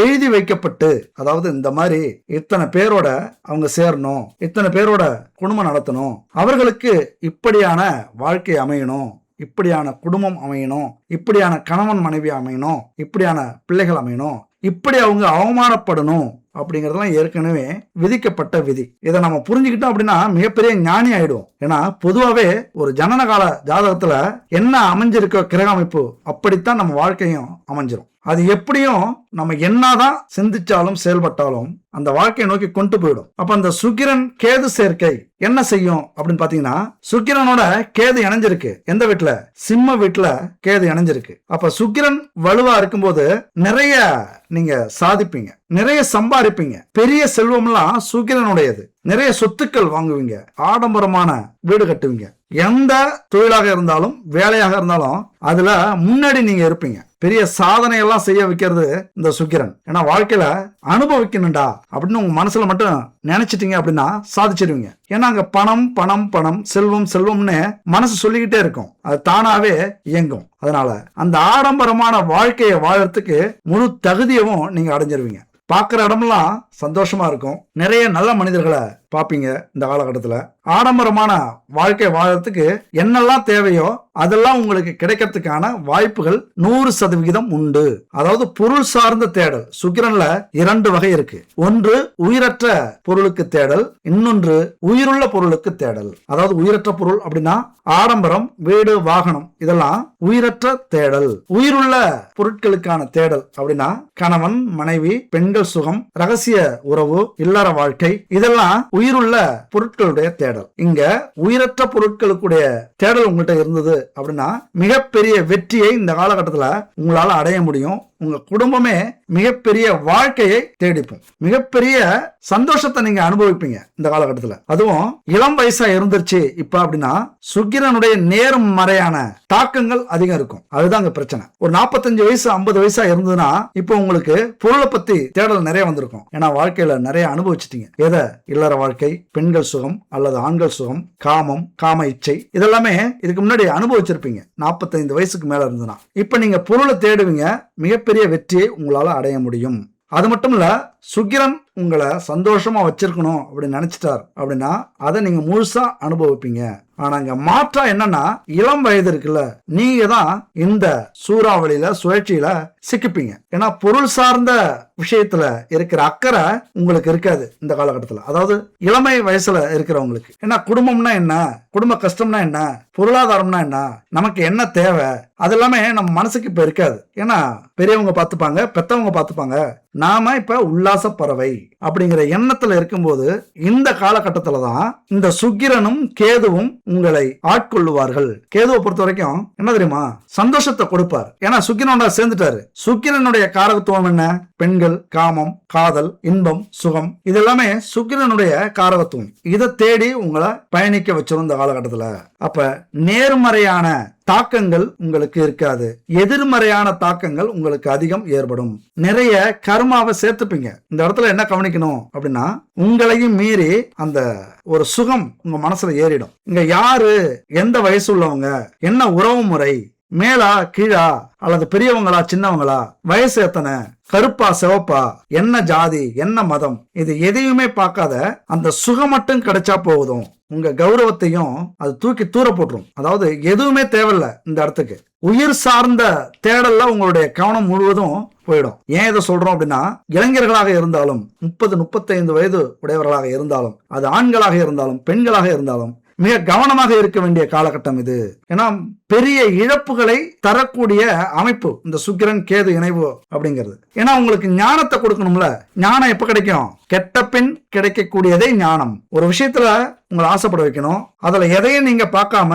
எழுதி வைக்கப்பட்டு, அதாவது இந்த மாதிரி இத்தனை பேரோட அவங்க சேரணும், இத்தனை பேரோட குடும்பம் நடத்தணும், அவர்களுக்கு இப்படியான வாழ்க்கை அமையணும், இப்படியான குடும்பம் அமையணும், இப்படியான கணவன் மனைவி அமையணும், இப்படியான பிள்ளைகள் அமையணும், இப்படி அவங்க அவமானப்படணும் அப்படிங்கறதெல்லாம் ஏற்கனவே விதிக்கப்பட்ட விதி. இதை நம்ம புரிஞ்சுக்கிட்டோம் அப்படின்னா மிகப்பெரிய ஞானி ஆயிடுவோம். ஏன்னா பொதுவாவே ஒரு ஜனனகால ஜாதகத்துல என்ன அமைஞ்சிருக்கோ கிரக அமைப்பு அப்படித்தான் நம்ம வாழ்க்கையும் அமைஞ்சிரும். அது எப்படியும் நம்ம என்னதான் சிந்திச்சாலும் செயல்பட்டாலும் அந்த வாழ்க்கையை நோக்கி கொண்டு போயிடும். அப்ப அந்த சுக்கிரன் கேது சேர்க்கை என்ன செய்யும் அப்படின்னு பாத்தீங்கன்னா, சுக்கிரனோட கேது இணைஞ்சிருக்கு எந்த வீட்டுல? சிம்ம வீட்டுல கேது இணைஞ்சிருக்கு. அப்ப சுக்கிரன் வலுவா இருக்கும்போது நிறைய நீங்க சாதிப்பீங்க, நிறைய சம்பாதிப்பீங்க, பெரிய செல்வம்லாம் சுக்கிரனுடையது. நிறைய சொத்துக்கள் வாங்குவீங்க, ஆடம்பரமான வீடு கட்டுவீங்க. எந்த தொழிலாக இருந்தாலும் வேலையாக இருந்தாலும் அதுல முன்னாடி நீங்க இருப்பீங்க. பெரிய சாதனை எல்லாம் செய்ய வைக்கிறது இந்த சுக்கிரன். ஏன்னா வாழ்க்கையில அனுபவிக்கணும்டா அப்படின்னு உங்க மனசுல மட்டும் நினைச்சிட்டீங்க அப்படின்னா சாதிச்சிருவீங்க. ஏன்னா அங்க பணம் பணம் பணம், செல்வம் செல்வம்னு மனசு சொல்லிக்கிட்டே இருக்கும், அது தானாவே இயங்கும். அதனால அந்த ஆடம்பரமான வாழ்க்கையை வாழறதுக்கு முழு தகுதியவும் நீங்க அடைஞ்சிருவீங்க. பார்க்குற இடமெல்லாம் சந்தோஷமா இருக்கும், நிறைய நல்ல மனிதர்களை பாப்பீங்க. இந்த காலகட்டத்துல ஆடம்பரமான வாழ்க்கை வாழறதுக்கு என்னெல்லாம் தேவையோ அதெல்லாம் உங்களுக்கு கிடைக்கிறதுக்கான வாய்ப்புகள் 100% உண்டு. அதாவது பொருள் சார்ந்த தேடல் சுக்கிரன்ல 2 வகை இருக்கு. ஒன்று உயிரற்ற பொருளுக்கு தேடல், இன்னொன்று உயிருள்ள பொருளுக்கு தேடல். அதாவது உயிரற்ற பொருள் அப்படின்னா ஆடம்பரம், வீடு, வாகனம், இதெல்லாம் உயிரற்ற தேடல். உயிருள்ள பொருட்களுக்கான தேடல் அப்படின்னா கணவன், மனைவி, பெண்கள் சுகம், ரகசிய உறவு, இல்லற வாழ்க்கை, இதெல்லாம் உயிருள்ள பொருட்களுடைய தேடல். இங்க உயிரற்ற பொருட்களுக்குடைய தேடல் உங்கள்கிட்ட இருந்தது அப்படின்னா மிகப்பெரிய வெற்றியை இந்த காலகட்டத்துல உங்களால அடைய முடியும். உங்க குடும்பமே மிகப்பெரிய வாழ்க்கையை தேடிப்போம். மிகப்பெரிய சந்தோஷத்தை நீங்க அனுபவிப்பீங்க இந்த காலகட்டத்துல. அதுவும் இளம் வயசா இருந்துருச்சு இப்ப அப்படின்னா சுக்கிரனுடைய நேர்மறையான தாக்கங்கள் அதிகம் இருக்கும். அதுதான் அங்க பிரச்சனை. ஒரு 45 வயசு 50 வயசா இருந்ததுன்னா இப்போ உங்களுக்கு பொருளை பத்தி தேடல் நிறைய வந்திருக்கும். ஏன்னா வாழ்க்கையில நிறைய அனுபவிச்சிட்டீங்க. எதை? இல்லற வாழ்க்கை, பெண்கள் சுகம் அல்லது ஆண்கள் சுகம், காமம், காம இச்சை, இதெல்லாமே இதுக்கு முன்னாடி அனுபவிச்சிருப்பீங்க. 45 வயசுக்கு மேல இருந்ததுன்னா இப்ப நீங்க பொருளை தேடுவீங்க. மிகப்பெரிய வெற்றியை உங்களால அடைய முடியும். அது மட்டும் இல்ல, சுக்கிரன் உங்களை சந்தோஷமா வச்சிருக்கணும் அப்படின்னு நினைச்சிட்டார் அப்படின்னா அதை நீங்க முழுசா அனுபவிப்பீங்க. ஆனா இங்க மாற்றா என்னன்னா இளம் வயது இருக்குல்ல, நீங்க தான் இந்த சூறாவளியில சுழற்சியில சிக்கிப்பீங்க. ஏன்னா பொருள் சார்ந்த விஷயத்துல இருக்கிற அக்கறை உங்களுக்கு இருக்காது இந்த காலகட்டத்துல. அதாவது இளமை வயசுல இருக்கிறவங்களுக்கு. ஏன்னா குடும்பம்னா என்ன, குடும்ப கஷ்டம்னா என்ன, பொருளாதாரம்னா என்ன, நமக்கு என்ன தேவை, அது எல்லாமே நம்ம மனசுக்கு இப்ப இருக்காது. ஏன்னா பெரியவங்க பார்த்துப்பாங்க, பெத்தவங்க பார்த்துப்பாங்க. நாம இப்ப உல்லாச பறவை அப்படிங்கிற எண்ணத்துல இருக்கும்போது இந்த காலகட்டத்துல தான் இந்த சுக்கிரனும் கேதுவும் உங்களை ஆட்கொள்ளுவார்கள். கேதுவை பொறுத்த வரைக்கும் என்ன தெரியுமா, சந்தோஷத்தை கொடுப்பார். ஏன்னா சுக்கிரனோட சேர்ந்துட்டாரு. சுக்கிரனுடைய காரகத்துவம் என்ன? பெண்கள், காமம், காதல், இன்பம், சுகம், இதெல்லாமே சுக்கிரனுடைய காரகத்துவம். இதை தேடி உங்களை பயணிக்க வச்சிரும் இந்த காலகட்டத்துல. அப்ப நேர்மறையான தாக்கங்கள் உங்களுக்கு இருக்காது, எதிர்மறையான தாக்கங்கள் உங்களுக்கு அதிகம் ஏற்படும். நிறைய கர்மாவை சேர்த்துப்பீங்க. இந்த இடத்துல என்ன கவனிக்கணும் அப்படின்னா உங்களையும் மீறி அந்த ஒரு சுகம் உங்க மனசுல ஏறிடும். இங்க யாரு, எந்த வயசு உள்ளவங்க, என்ன உறவு முறை, மேலா கீழா அல்லது பெரியவங்களா சின்னவங்களா, வயசு எத்தனை, கருப்பா சிவப்பா, என்ன ஜாதி, என்ன மதம், இது எதையுமே பார்க்காத அந்த சுகம் மட்டும் கிடைச்சா போதும். உங்க கௌரவத்தையும் அது தூக்கி தூர போட்டுரும். அதாவது எதுவுமே தேவையில்ல இந்த இடத்துக்கு. உயிர் சார்ந்த தேடல்ல உங்களுடைய கவனம் முழுவதும் போயிடும். ஏன் இதை சொல்றோம் அப்படின்னா இளைஞர்களாக இருந்தாலும் 30-35 வயது உடையவர்களாக இருந்தாலும், அது ஆண்களாக இருந்தாலும் பெண்களாக இருந்தாலும் மிக கவனமாக இருக்க வேண்டிய காலகட்டம் இது. ஏன்னா பெரிய இழப்புகளை தரக்கூடிய அமைப்பு இந்த சுக்கிரன் கேது இணைவு அப்படிங்கிறது. ஏன்னா உங்களுக்கு ஞானத்தை கொடுக்கணும்ல. ஞானம் எப்ப கிடைக்கும்? கெட்ட பின் கிடைக்கக்கூடியதே ஞானம். ஒரு விஷயத்துல உங்களை ஆசைப்பட வைக்கணும், அதுல எதையும் நீங்க பார்க்காம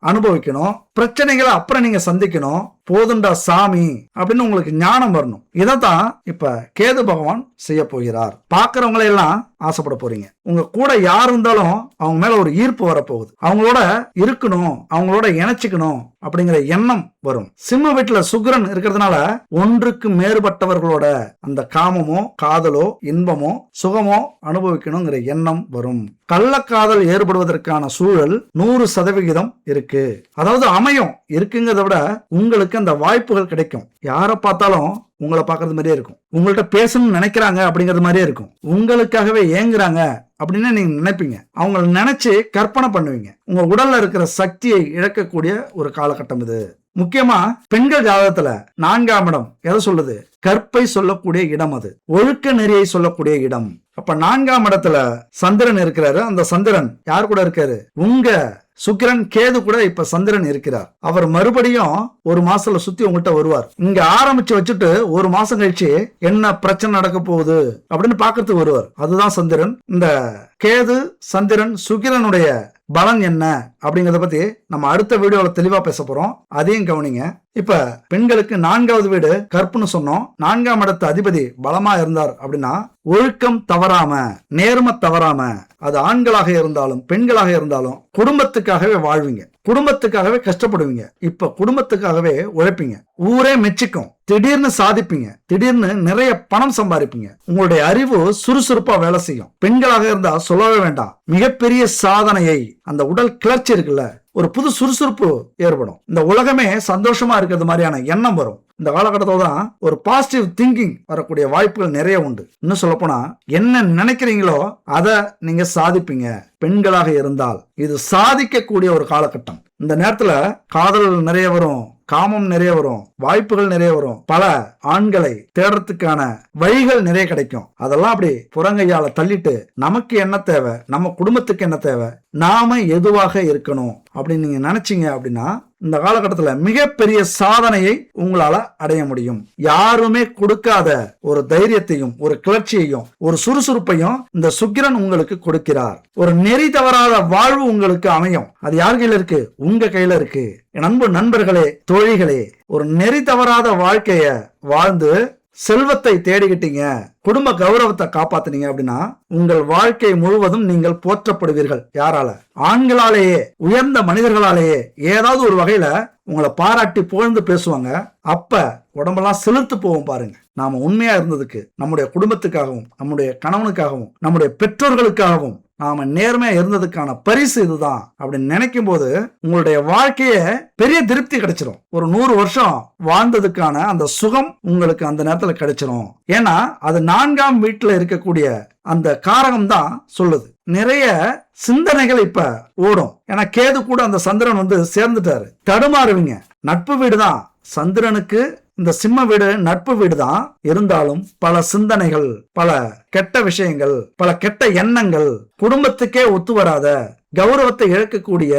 அனுபவிக்கணும், பிரச்சனைகளை அப்புறம் நீங்க சந்திக்கணும், போதுண்டா சாமி அப்படின்னு உங்களுக்கு ஞானம் வரணும். இதைத்தான் இப்ப கேது பகவான் செய்ய போகிறார். பாக்குறவங்களை எல்லாம் ஆசைப்பட போறீங்க. உங்க கூட யார் இருந்தாலும் அவங்க மேல ஒரு ஈர்ப்பு வரப்போகுது. அவங்களோட இருக்கணும், அவங்களோட இணைச்சிக்கணும் அப்படிங்கிற எண்ணம் வரும். சிம்ம வீட்டுல சுக்கிரன் இருக்கிறதுனால ஒன்றுக்கு மேற்பட்டவர்களோட அந்த காமமோ காதலோ இன்பமோ சுகமோ அனுபவிக்கணுங்கிற எண்ணம் வரும். கள்ளக்காதல் ஏற்படுவதற்கான சூழல் 100% இருக்கு. அதாவது அமையும் இருக்குங்கிறத விட உங்களுக்கு அந்த வாய்ப்புகள் கிடைக்கும். யாரை பார்த்தாலும் உங்களை பார்க்கறது மாதிரியே இருக்கும், உங்கள்ட்ட பேசணும்னு நினைக்கிறாங்க அப்படிங்கிறது மாதிரியே இருக்கும், உங்களுக்காகவே ஏங்குறாங்க அப்படின்னு நீங்க நினைப்பீங்க. அவங்கள நினைச்சு கற்பனை பண்ணுவீங்க. உங்க உடல்ல இருக்கிற சக்தியை இழக்கக்கூடிய ஒரு காலகட்டம் இது. முக்கியமா பெண்கள் ஜாதகத்துல 4ஆம் இடம் எதை சொல்லுது? கற்பை சொல்லக்கூடிய இடம், அது ஒழுக்க நெறியை சொல்லக்கூடிய இடம். அப்ப 4ஆம் இடத்துல சந்திரன் இருக்கிறாரு. அந்த சந்திரன் யார் கூட இருக்காரு? உங்க சுக்கிரன் கேது கூட இப்ப சந்திரன் இருக்கிறார். அவர் மறுபடியும் ஒரு மாசத்துல சுத்தி உங்கள்கிட்ட வருவார். இங்க ஆரம்பிச்சு வச்சுட்டு ஒரு மாசம் கழிச்சு என்ன பிரச்சனை நடக்க போகுது அப்படின்னு பாக்கிறதுக்கு வருவார். அதுதான் சந்திரன். இந்த கேது சந்திரன் சுக்கிரனுடைய பலன் என்ன அப்படிங்கறத பத்தி நம்ம அடுத்த வீடியோல தெளிவா பேச போறோம். அதையும் கவனிங்க. இப்ப பெண்களுக்கு 4வது வீடு கற்புன்னு சொன்னோம். 4ஆம் இடத்து அதிபதி பலமா இருந்தார் அப்படின்னா ஒழுக்கம் தவறாம, நேர்மை தவறாம, அது ஆண்களாக இருந்தாலும் பெண்களாக இருந்தாலும் குடும்பத்துக்காகவே வாழ்வீங்க, குடும்பத்துக்காகவே கஷ்டப்படுவீங்க, இப்ப குடும்பத்துக்காகவே உழைப்பீங்க, ஊரே மெச்சிக்கும், திடீர்னு சாதிப்பீங்க, திடீர்னு நிறைய பணம் சம்பாதிப்பீங்க, உங்களுடைய அறிவு சுறுசுறுப்பா வேலை செய்யும். பெண்களாக இருந்தா சொல்லவே வேண்டாம், மிகப்பெரிய சாதனையை, அந்த உடல் கிளர்ச்சி இருக்குல்ல, ஒரு புது சுறுசுறுப்பு ஏற்படும். இந்த உலகமே சந்தோஷமா இருக்கிறது மாதிரியான எண்ணம் வரும். இந்த காலகட்டத்தில் தான் ஒரு பாசிட்டிவ் திங்கிங் வரக்கூடிய வாய்ப்புகள் நிறைய உண்டு. இன்னும் சொல்ல போனா என்ன நினைக்கிறீங்களோ அதை நீங்க சாதிப்பீங்க. பெண்களாக இருந்தால் இது சாதிக்கக்கூடிய ஒரு காலகட்டம். இந்த நேரத்துல காதல் நிறைய வரும், காமம் நிறைய வரும், வாய்ப்புகள் நிறைய வரும், பல ஆண்களை தேடுறதுக்கான வழிகள் நிறைய கிடைக்கும். அதெல்லாம் அப்படி புறங்கையால தள்ளிட்டு நமக்கு என்ன தேவை, நம்ம குடும்பத்துக்கு என்ன தேவை, நாம எதுவாக இருக்கணும் அப்படின்னு நீங்க நினைச்சீங்க அப்படின்னா இந்த காலகட்டத்தில் மிகப்பெரிய சாதனையை உங்களால அடைய முடியும். யாருமே கொடுக்காத ஒரு தைரியத்தையும் ஒரு கிளர்ச்சியையும் ஒரு சுறுசுறுப்பையும் இந்த சுக்கிரன் உங்களுக்கு கொடுக்கிறார். ஒரு நெறி தவறாத வாழ்வு உங்களுக்கு அமையும். அது யார் கையில இருக்கு? உங்க கையில இருக்கு. என் அன்பு நண்பர்களே, தோழிகளே, ஒரு நெறி தவறாத வாழ்க்கைய வாழ்ந்து செல்வத்தை தேடிக்கிட்டீங்க, குடும்ப கௌரவத்தை காப்பாத்தினீங்க அப்படின்னா உங்கள் வாழ்க்கை முழுவதும் நீங்கள் போற்றப்படுவீர்கள். யாரால? ஆண்களாலேயே, உயர்ந்த மனிதர்களாலேயே. ஏதாவது ஒரு வகையில உங்களை பாராட்டி புகழ்ந்து பேசுவாங்க. அப்ப உடம்பெல்லாம் செலுத்து போவோம் பாருங்க. நாம உண்மையா இருந்ததுக்கு, நம்முடைய குடும்பத்துக்காகவும், நம்முடைய கணவனுக்காகவும், நம்முடைய பெற்றோர்களுக்காகவும் நாம நேர்மையா இருந்ததுக்கான பரிசு இதுதான் அப்படின்னு நினைக்கும் போது உங்களுடைய வாழ்க்கைய பெரிய திருப்தி கிடைச்சிடும். ஒரு 100 வருஷம் வாழ்ந்ததுக்கான அந்த சுகம் உங்களுக்கு அந்த நேரத்துல கிடைச்சிடும். ஏன்னா அது 4ஆம் வீட்டுல இருக்கக்கூடிய அந்த காரகம் தான் சொல்லுது. நிறைய சிந்தனைகள் இப்ப ஓடும். ஏன்னா கேது கூட அந்த சந்திரன் சேர்ந்துட்டாரு. தடுமாறுவீங்க. நட்பு வீடு தான் சந்திரனுக்கு. இந்த சிம்ம வீடு நட்பு வீடு தான். இருந்தாலும் பல சிந்தனைகள், பல கெட்ட விஷயங்கள், பல கெட்ட எண்ணங்கள், குடும்பத்துக்கே ஒத்து வராத, கௌரவத்தை இழக்கக்கூடிய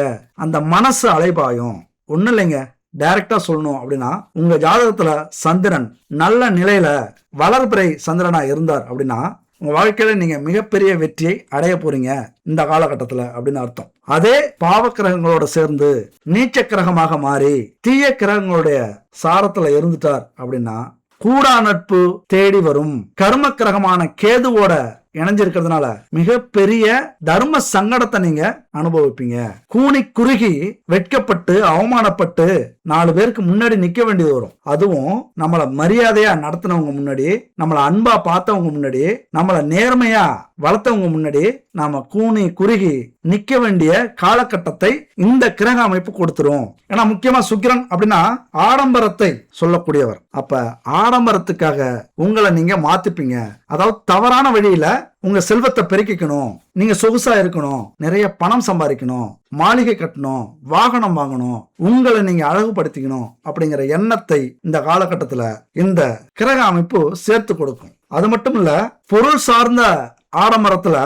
அந்த மனசு அலைபாயும். ஒண்ணு இல்லைங்க, டைரக்டா சொல்லணும் அப்படின்னா உங்க ஜாதகத்துல சந்திரன் நல்ல நிலையில வளர்பிறை சந்திரனா இருந்தார் அப்படின்னா உங்க வாழ்க்கையில நீங்க மிகப்பெரிய வெற்றியை அடைய போறீங்க இந்த காலகட்டத்துல அப்படின்னு அர்த்தம். அதே பாவ கிரகங்களோட சேர்ந்து நீச்ச கிரகமாக மாறி தீய கிரகங்களுடைய சாரத்துல இருந்துட்டார் அப்படின்னா கூடா நட்பு தேடி வரும். கர்ம கிரகமான கேதுவோட இணைஞ்சிருக்கிறதுனால மிகப்பெரிய தர்ம சங்கடத்தை நீங்க அனுபவிப்பீங்க. கூனி குறுகி வெட்கப்பட்டு அவமானப்பட்டு 4 பேருக்கு முன்னாடி நிக்க வேண்டியது வரும். அதுவும் நம்மள மரியாதையா நடத்தினவங்க முன்னாடி, நம்மள அன்பா பார்த்தவங்க முன்னாடி, நம்மள நேர்மையா வளர்த்தவங்க முன்னாடி நாம கூனி குறுகி நிக்க வேண்டிய காலகட்டத்தை இந்த கிரக அமைப்பு கொடுத்துரும். ஏன்னா முக்கியமா சுக்கிரன் அப்படின்னா ஆடம்பரத்தை சொல்லக்கூடியவர். அப்ப ஆடம்பரத்துக்காக உங்களை நீங்க மாத்திப்பீங்க. அதாவது தவறான வழியில உங்க செல்வத்தை பெருக்கிக்கணும், நீங்க சொகுசா இருக்கணும், நிறைய பணம் சம்பாதிக்கணும், மாளிகை கட்டணும், வாகனம் வாங்கணும், உங்களை நீங்க அழகுபடுத்திக்கணும் அப்படிங்கிற எண்ணத்தை இந்த காலகட்டத்துல இந்த கிரக அமைப்பு சேர்த்து கொடுக்கும். அது மட்டும் இல்ல, பொருள் சார்ந்த ஆடம்பரத்துல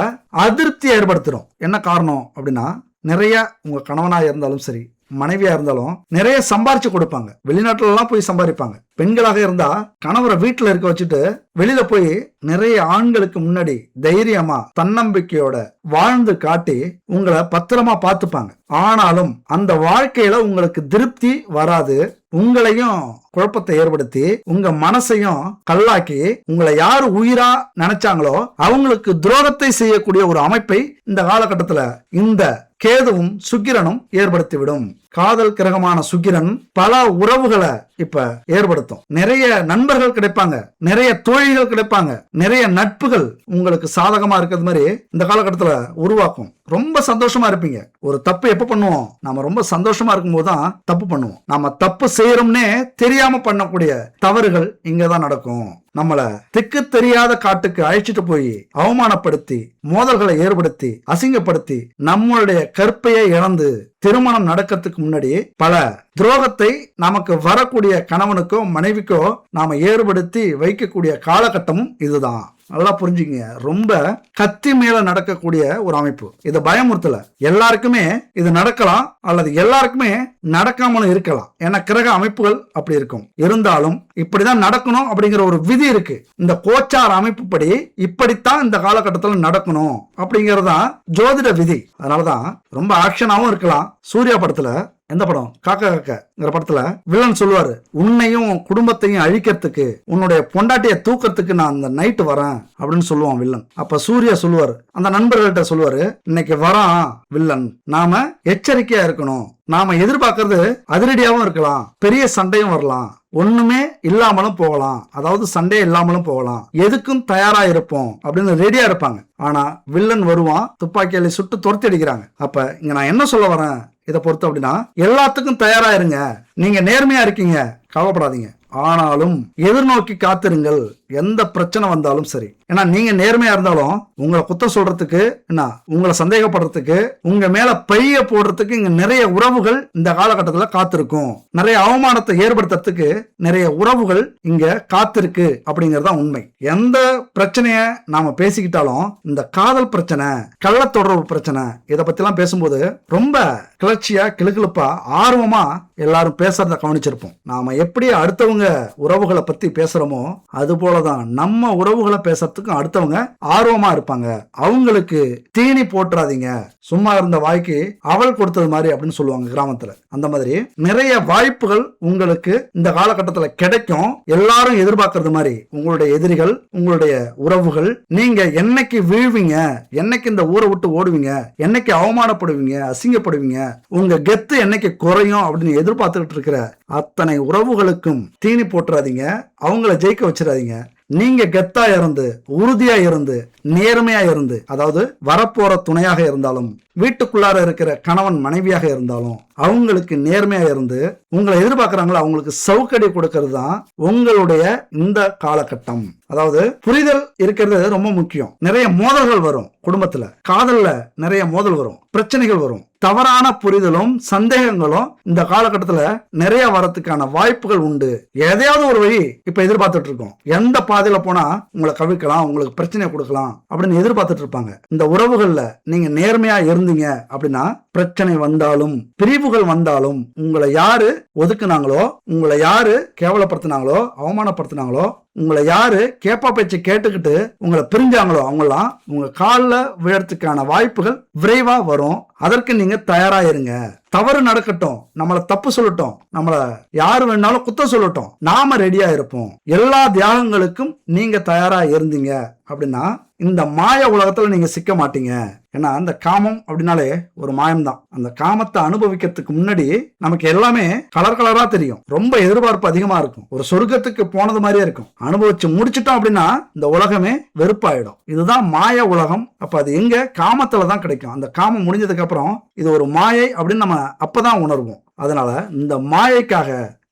அதிருப்தி ஏற்படுத்துறோம். என்ன காரணம் அப்படின்னா நிறைய உங்க கணவனா இருந்தாலும் சரி, மனைவியா இருந்தாலும் நிறைய சம்பாரிச்சு கொடுப்பாங்க. வெளிநாட்டுல எல்லாம் போய் சம்பாதிப்பாங்க. பெண்களாக இருந்தா கணவரை வீட்டுல இருக்க வச்சுட்டு வெளியில போய் நிறைய ஆண்களுக்கு முன்னாடி தைரியமா தன்னம்பிக்கையோட வாழ்ந்து காட்டி உங்களை பத்திரமா பார்த்துப்பாங்க. ஆனாலும் அந்த வாழ்க்கையில உங்களுக்கு திருப்தி வராது. உங்களையும் குழப்பத்தை ஏற்படுத்தி உங்க மனசையும் கல்லாக்கி உங்களை யாரு உயிரா நினைச்சாங்களோ அவங்களுக்கு துரோகத்தை செய்யக்கூடிய ஒரு அமைப்பை இந்த காலகட்டத்துல இந்த கேதுவும் சுக்கிரனும் ஏற்படுத்திவிடும். காதல் கிரகமான சுக்கிரன் பல உறவுகளை இப்ப ஏற்படுத்தும். நிறைய நண்பர்கள் கிடைப்பாங்க, நிறைய தோழிகள் கிடைப்பாங்க, நிறைய நட்புகள் உங்களுக்கு சாதகமா இருக்கிறது மாதிரி இந்த காலகட்டத்துல உருவாக்கும். ரொம்ப சந்தோஷமா இருப்பீங்க. ஒரு தப்பு எப்ப பண்ணுவோம்? நாம ரொம்ப சந்தோஷமா இருக்கும் போதுதான் தப்பு பண்ணுவோம். நாம தப்பு செய்யறோம்னே தெரியாம பண்ணக்கூடிய தவறுகள் இங்கதான் நடக்கும். நம்மள திக்கு தெரியாத காட்டுக்கு அழைச்சிட்டு போய் அவமானப்படுத்தி மோதல்களை ஏற்படுத்தி அசிங்கப்படுத்தி நம்மளுடைய கற்பையை இழந்து திருமணம் நடக்கிறதுக்கு முன்னாடி பல துரோகத்தை நமக்கு வரக்கூடிய கணவனுக்கோ மனைவிக்கோ நாம ஏற்படுத்தி வைக்கக்கூடிய காலகட்டமும் இதுதான். நல்லா புரிஞ்சுக்கங்க. ரொம்ப கத்தி மேல நடக்கக்கூடிய ஒரு அமைப்பு. இது பயமுறுத்தல. எல்லாருக்குமே இது நடக்கலாம் அல்லது எல்லாருக்குமே நடக்காமலும் இருக்கலாம். ஏன்னா கிரக அமைப்புகள் அப்படி இருக்கும். இருந்தாலும் இப்படிதான் நடக்கணும் அப்படிங்கிற ஒரு விதி இருக்கு. இந்த கோச்சார அமைப்பு படி இப்படித்தான் இந்த காலகட்டத்தில் நடக்கணும் அப்படிங்கறதுதான் ஜோதிட விதி. அதனாலதான் ரொம்ப ஆக்ஷனாவும் இருக்கலாம். சூர்யா படத்துல, எந்த படம், காக்கா காக்கங்கிற படத்துல வில்லன் சொல்லுவாரு, உன்னையும் குடும்பத்தையும் அழிக்கிறதுக்கு, உன்னுடைய பொண்டாட்டிய தூக்கிறதுக்கு நான் அந்த நைட்டு வரேன் அப்படின்னு சொல்லுவான் வில்லன். அப்ப சூர்யா சொல்லுவாரு, அந்த நண்பர்கள்ட்ட சொல்லுவாரு, இன்னைக்கு வரான் வில்லன், நாம எச்சரிக்கையா இருக்கணும். நாம எதிர்பார்க்கறது அதிரடியாவும் இருக்கலாம், பெரிய சண்டையும் வரலாம், ஒண்ணுமே இல்லாமலும் போகலாம், அதாவது சண்டே இல்லாமலும் போகலாம், எதுக்கும் தயாரா இருப்போம் அப்படின்னு ரெடியா இருப்பாங்க. ஆனா வில்லன் வருவான், துப்பாக்கியால சுட்டு துரத்தி அடிக்கிறாங்க. அப்ப இங்க நான் என்ன சொல்ல வரேன், இதை பொறுத்து அப்படின்னா எல்லாத்துக்கும் தயாரா இருங்க. நீங்க நேர்மையா இருக்கீங்க, கவலைப்படாதீங்க. ஆனாலும் எதிர்நோக்கி காத்திருங்கள், எந்த பிரச்சனை வந்தாலும் சரி. ஏன்னா நீங்க நேர்மையா இருந்தாலும் உங்களை குத்தம் சொல்றதுக்கு, என்ன உங்களை சந்தேகப்படுறதுக்கு, உங்க மேல பழிய போடுறதுக்கு இங்க நிறைய உறவுகள் இந்த காலகட்டத்துல காத்திருக்கும். நிறைய அவமானத்தை ஏற்படுத்துறதுக்கு நிறைய உறவுகள் இங்க காத்திருக்கு அப்படிங்கறதுதான் உண்மை. எந்த பிரச்சனைய நாம பேசிக்கிட்டாலும் இந்த காதல் பிரச்சனை, கள்ள தொடர்பு பிரச்சனை, இதை பத்தி எல்லாம் பேசும்போது ரொம்ப கிளர்ச்சியா, கிளுகிளுப்பா, ஆர்வமா எல்லாரும் பேசுறத கவனிச்சிருப்போம். நாம எப்படி அடுத்தவங்க உறவுகளை பத்தி பேசுறோமோ அது போலதான் நம்ம உறவுகளை பேசுறதுக்கும் அடுத்தவங்க ஆர்வமா இருப்பாங்க. அவங்களுக்கு தீனி போட்டுறாதீங்க, சும்மா இருந்த வாய்க்கு அவள் கொடுத்தது மாதிரி அப்படின்னு சொல்லுவாங்க கிராமத்துல. அந்த மாதிரி நிறைய வாய்ப்புகள் உங்களுக்கு இந்த காலகட்டத்துல கிடைக்கும். எல்லாரும் எதிர்பார்க்கறது மாதிரி உங்களுடைய எதிரிகள், உங்களுடைய உறவுகள், நீங்க என்னைக்கு வீழ்வீங்க, என்னைக்கு இந்த ஊரை விட்டு ஓடுவீங்க, என்னைக்கு அவமானப்படுவீங்க, அசிங்கப்படுவீங்க, உங்க கெத்து என்னைக்கு குறையும் அப்படின்னு எதிர்பார்த்துக்கிட்டு இருக்கிற அத்தனை உறவுகளுக்கும் தீனி போட்டுறாதீங்க, அவங்கள ஜெயிக்க வச்சிடாதீங்க. நீங்க கெத்தா இருந்து, உறுதியா இருந்து, நேர்மையா இருந்து, அதாவது வரப்போற துணையாக இருந்தாலும், வீட்டுக்குள்ளார இருக்கிற கணவன் மனைவியாக இருந்தாலும் அவங்களுக்கு நேர்மையா இருந்து உங்களை எதிர்பார்க்கறாங்களோ அவங்களுக்கு சவுக்கடி கொடுக்கறது தான் உங்களுடைய இந்த காலகட்டம். அதாவது புரிதல் இருக்கிறது ரொம்ப முக்கியம். நிறைய மோதல்கள் வரும் குடும்பத்துல, காதல்ல நிறைய மோதல் வரும், பிரச்சனைகள் வரும். தவறான புரிதலும் சந்தேகங்களும் இந்த காலகட்டத்துல நிறைய வரத்துக்கான வாய்ப்புகள் உண்டு. எதையாவது ஒரு வழி இப்ப எதிர்பார்த்துட்டு இருக்கோம். எந்த பாதையில போனா உங்களை கவிக்கலாம், உங்களுக்கு பிரச்சனை கொடுக்கலாம் அப்படின்னு எதிர்பார்த்துட்டு இருப்பாங்க. இந்த உறவுகள்ல நீங்க நேர்மையா இருந்தீங்க அப்படின்னா பிரச்சனை வந்தாலும், பிரிவுகள் வந்தாலும், உங்களை யாரு ஒதுக்குனாங்களோ, உங்களை யாரு கேவலப்படுத்தினாங்களோ, அவமானப்படுத்தினாங்களோ, உங்களை யாரு கேப்பா பேச்சு கேட்டுக்கிட்டு உங்களை பிரிஞ்சாங்களோ அவங்கெல்லாம் உங்க காலில் விழறதுக்கான வாய்ப்புகள் விரைவா வரும். அதற்கு நீங்க தயாரா இருங்க. தவறு நடக்கட்டும், நம்மளை தப்பு சொல்லட்டும், நம்மள யாரு வேணாலும் குத்தம் சொல்லட்டும், நாம ரெடியா இருப்போம். எல்லா தியாகங்களுக்கும் நீங்க தயாரா இருந்தீங்க அப்படின்னா இந்த மாய உலகத்துல நீங்க சிக்க மாட்டீங்க. ஏன்னா அந்த காமம் அப்படின்னாலே ஒரு மாயம்தான். அந்த காமத்தை அனுபவிக்கிறதுக்கு முன்னாடி நமக்கு எல்லாமே கலர் கலரா தெரியும், ரொம்ப எதிர்பார்ப்பு அதிகமா இருக்கும், ஒரு சொர்க்கத்துக்கு போனது மாதிரியே இருக்கும். அனுபவிச்சு முடிச்சிட்டோம் அப்படின்னா இந்த உலகமே வெறுப்பாயிடும். இதுதான் மாய உலகம். அப்ப அது எங்க? காமத்துல தான் கிடைக்கும். அந்த காமம் முடிஞ்சதுக்கு அப்புறம் இது ஒரு மாயை அப்படின்னு நம்ம அப்பதான் உணர்வோம். அதனால இந்த மாயைக்காக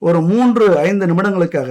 ஒரு 3-5 நிமிடங்களுக்காக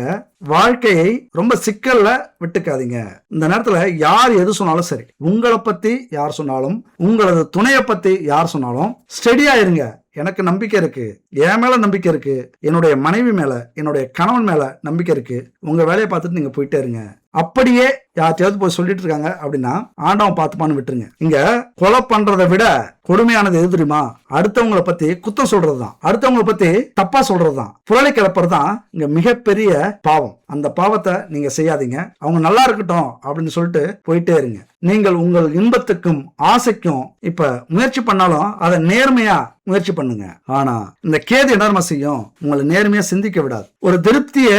வாழ்க்கையை ரொம்ப சிக்கல்ல விட்டுக்காதீங்க. இந்த நேரத்துல யார் எது சொன்னாலும் சரி, உங்களை பத்தி யார் சொன்னாலும், உங்களது துணையை பத்தி யார் சொன்னாலும் ஸ்டெடியா இருங்க. எனக்கு நம்பிக்கை இருக்கு, என் மேல நம்பிக்கை இருக்கு, என்னுடைய மனைவி மேல, என்னுடைய கணவன் மேல நம்பிக்கை இருக்கு, உங்க வேலையை பார்த்துட்டு நீங்க போயிட்டே இருங்க. அப்படியே யார்த்தையாவது போய் சொல்லிட்டு இருக்காங்க அப்படின்னா ஆண்டவன் பார்த்துப்பான்னு விட்டுருங்க. இங்க கொலை பண்றதை விட கொடுமையானது எது தெரியுமா? அடுத்தவங்களை பத்தி குத்தம் சொல்றதுதான், அடுத்தவங்களை பத்தி தப்பா சொல்றதுதான், புரளை கிளப்புறதுதான் இங்க மிகப்பெரிய பாவம். அந்த பாவத்தை நீங்க செய்யாதீங்க. அவங்க நல்லா இருக்கட்டும் அப்படின்னு சொல்லிட்டு போயிட்டே இருங்க. நீங்கள் உங்கள் இன்பத்துக்கும் ஆசைக்கும் இப்ப முயற்சி பண்ணாலும் அதை நேர்மையா முயற்சி பண்ணுங்க. ஆனா இந்த கேது என்ன செய்யும்? உங்களை நேர்மையா சிந்திக்க விடாது, ஒரு திருப்திய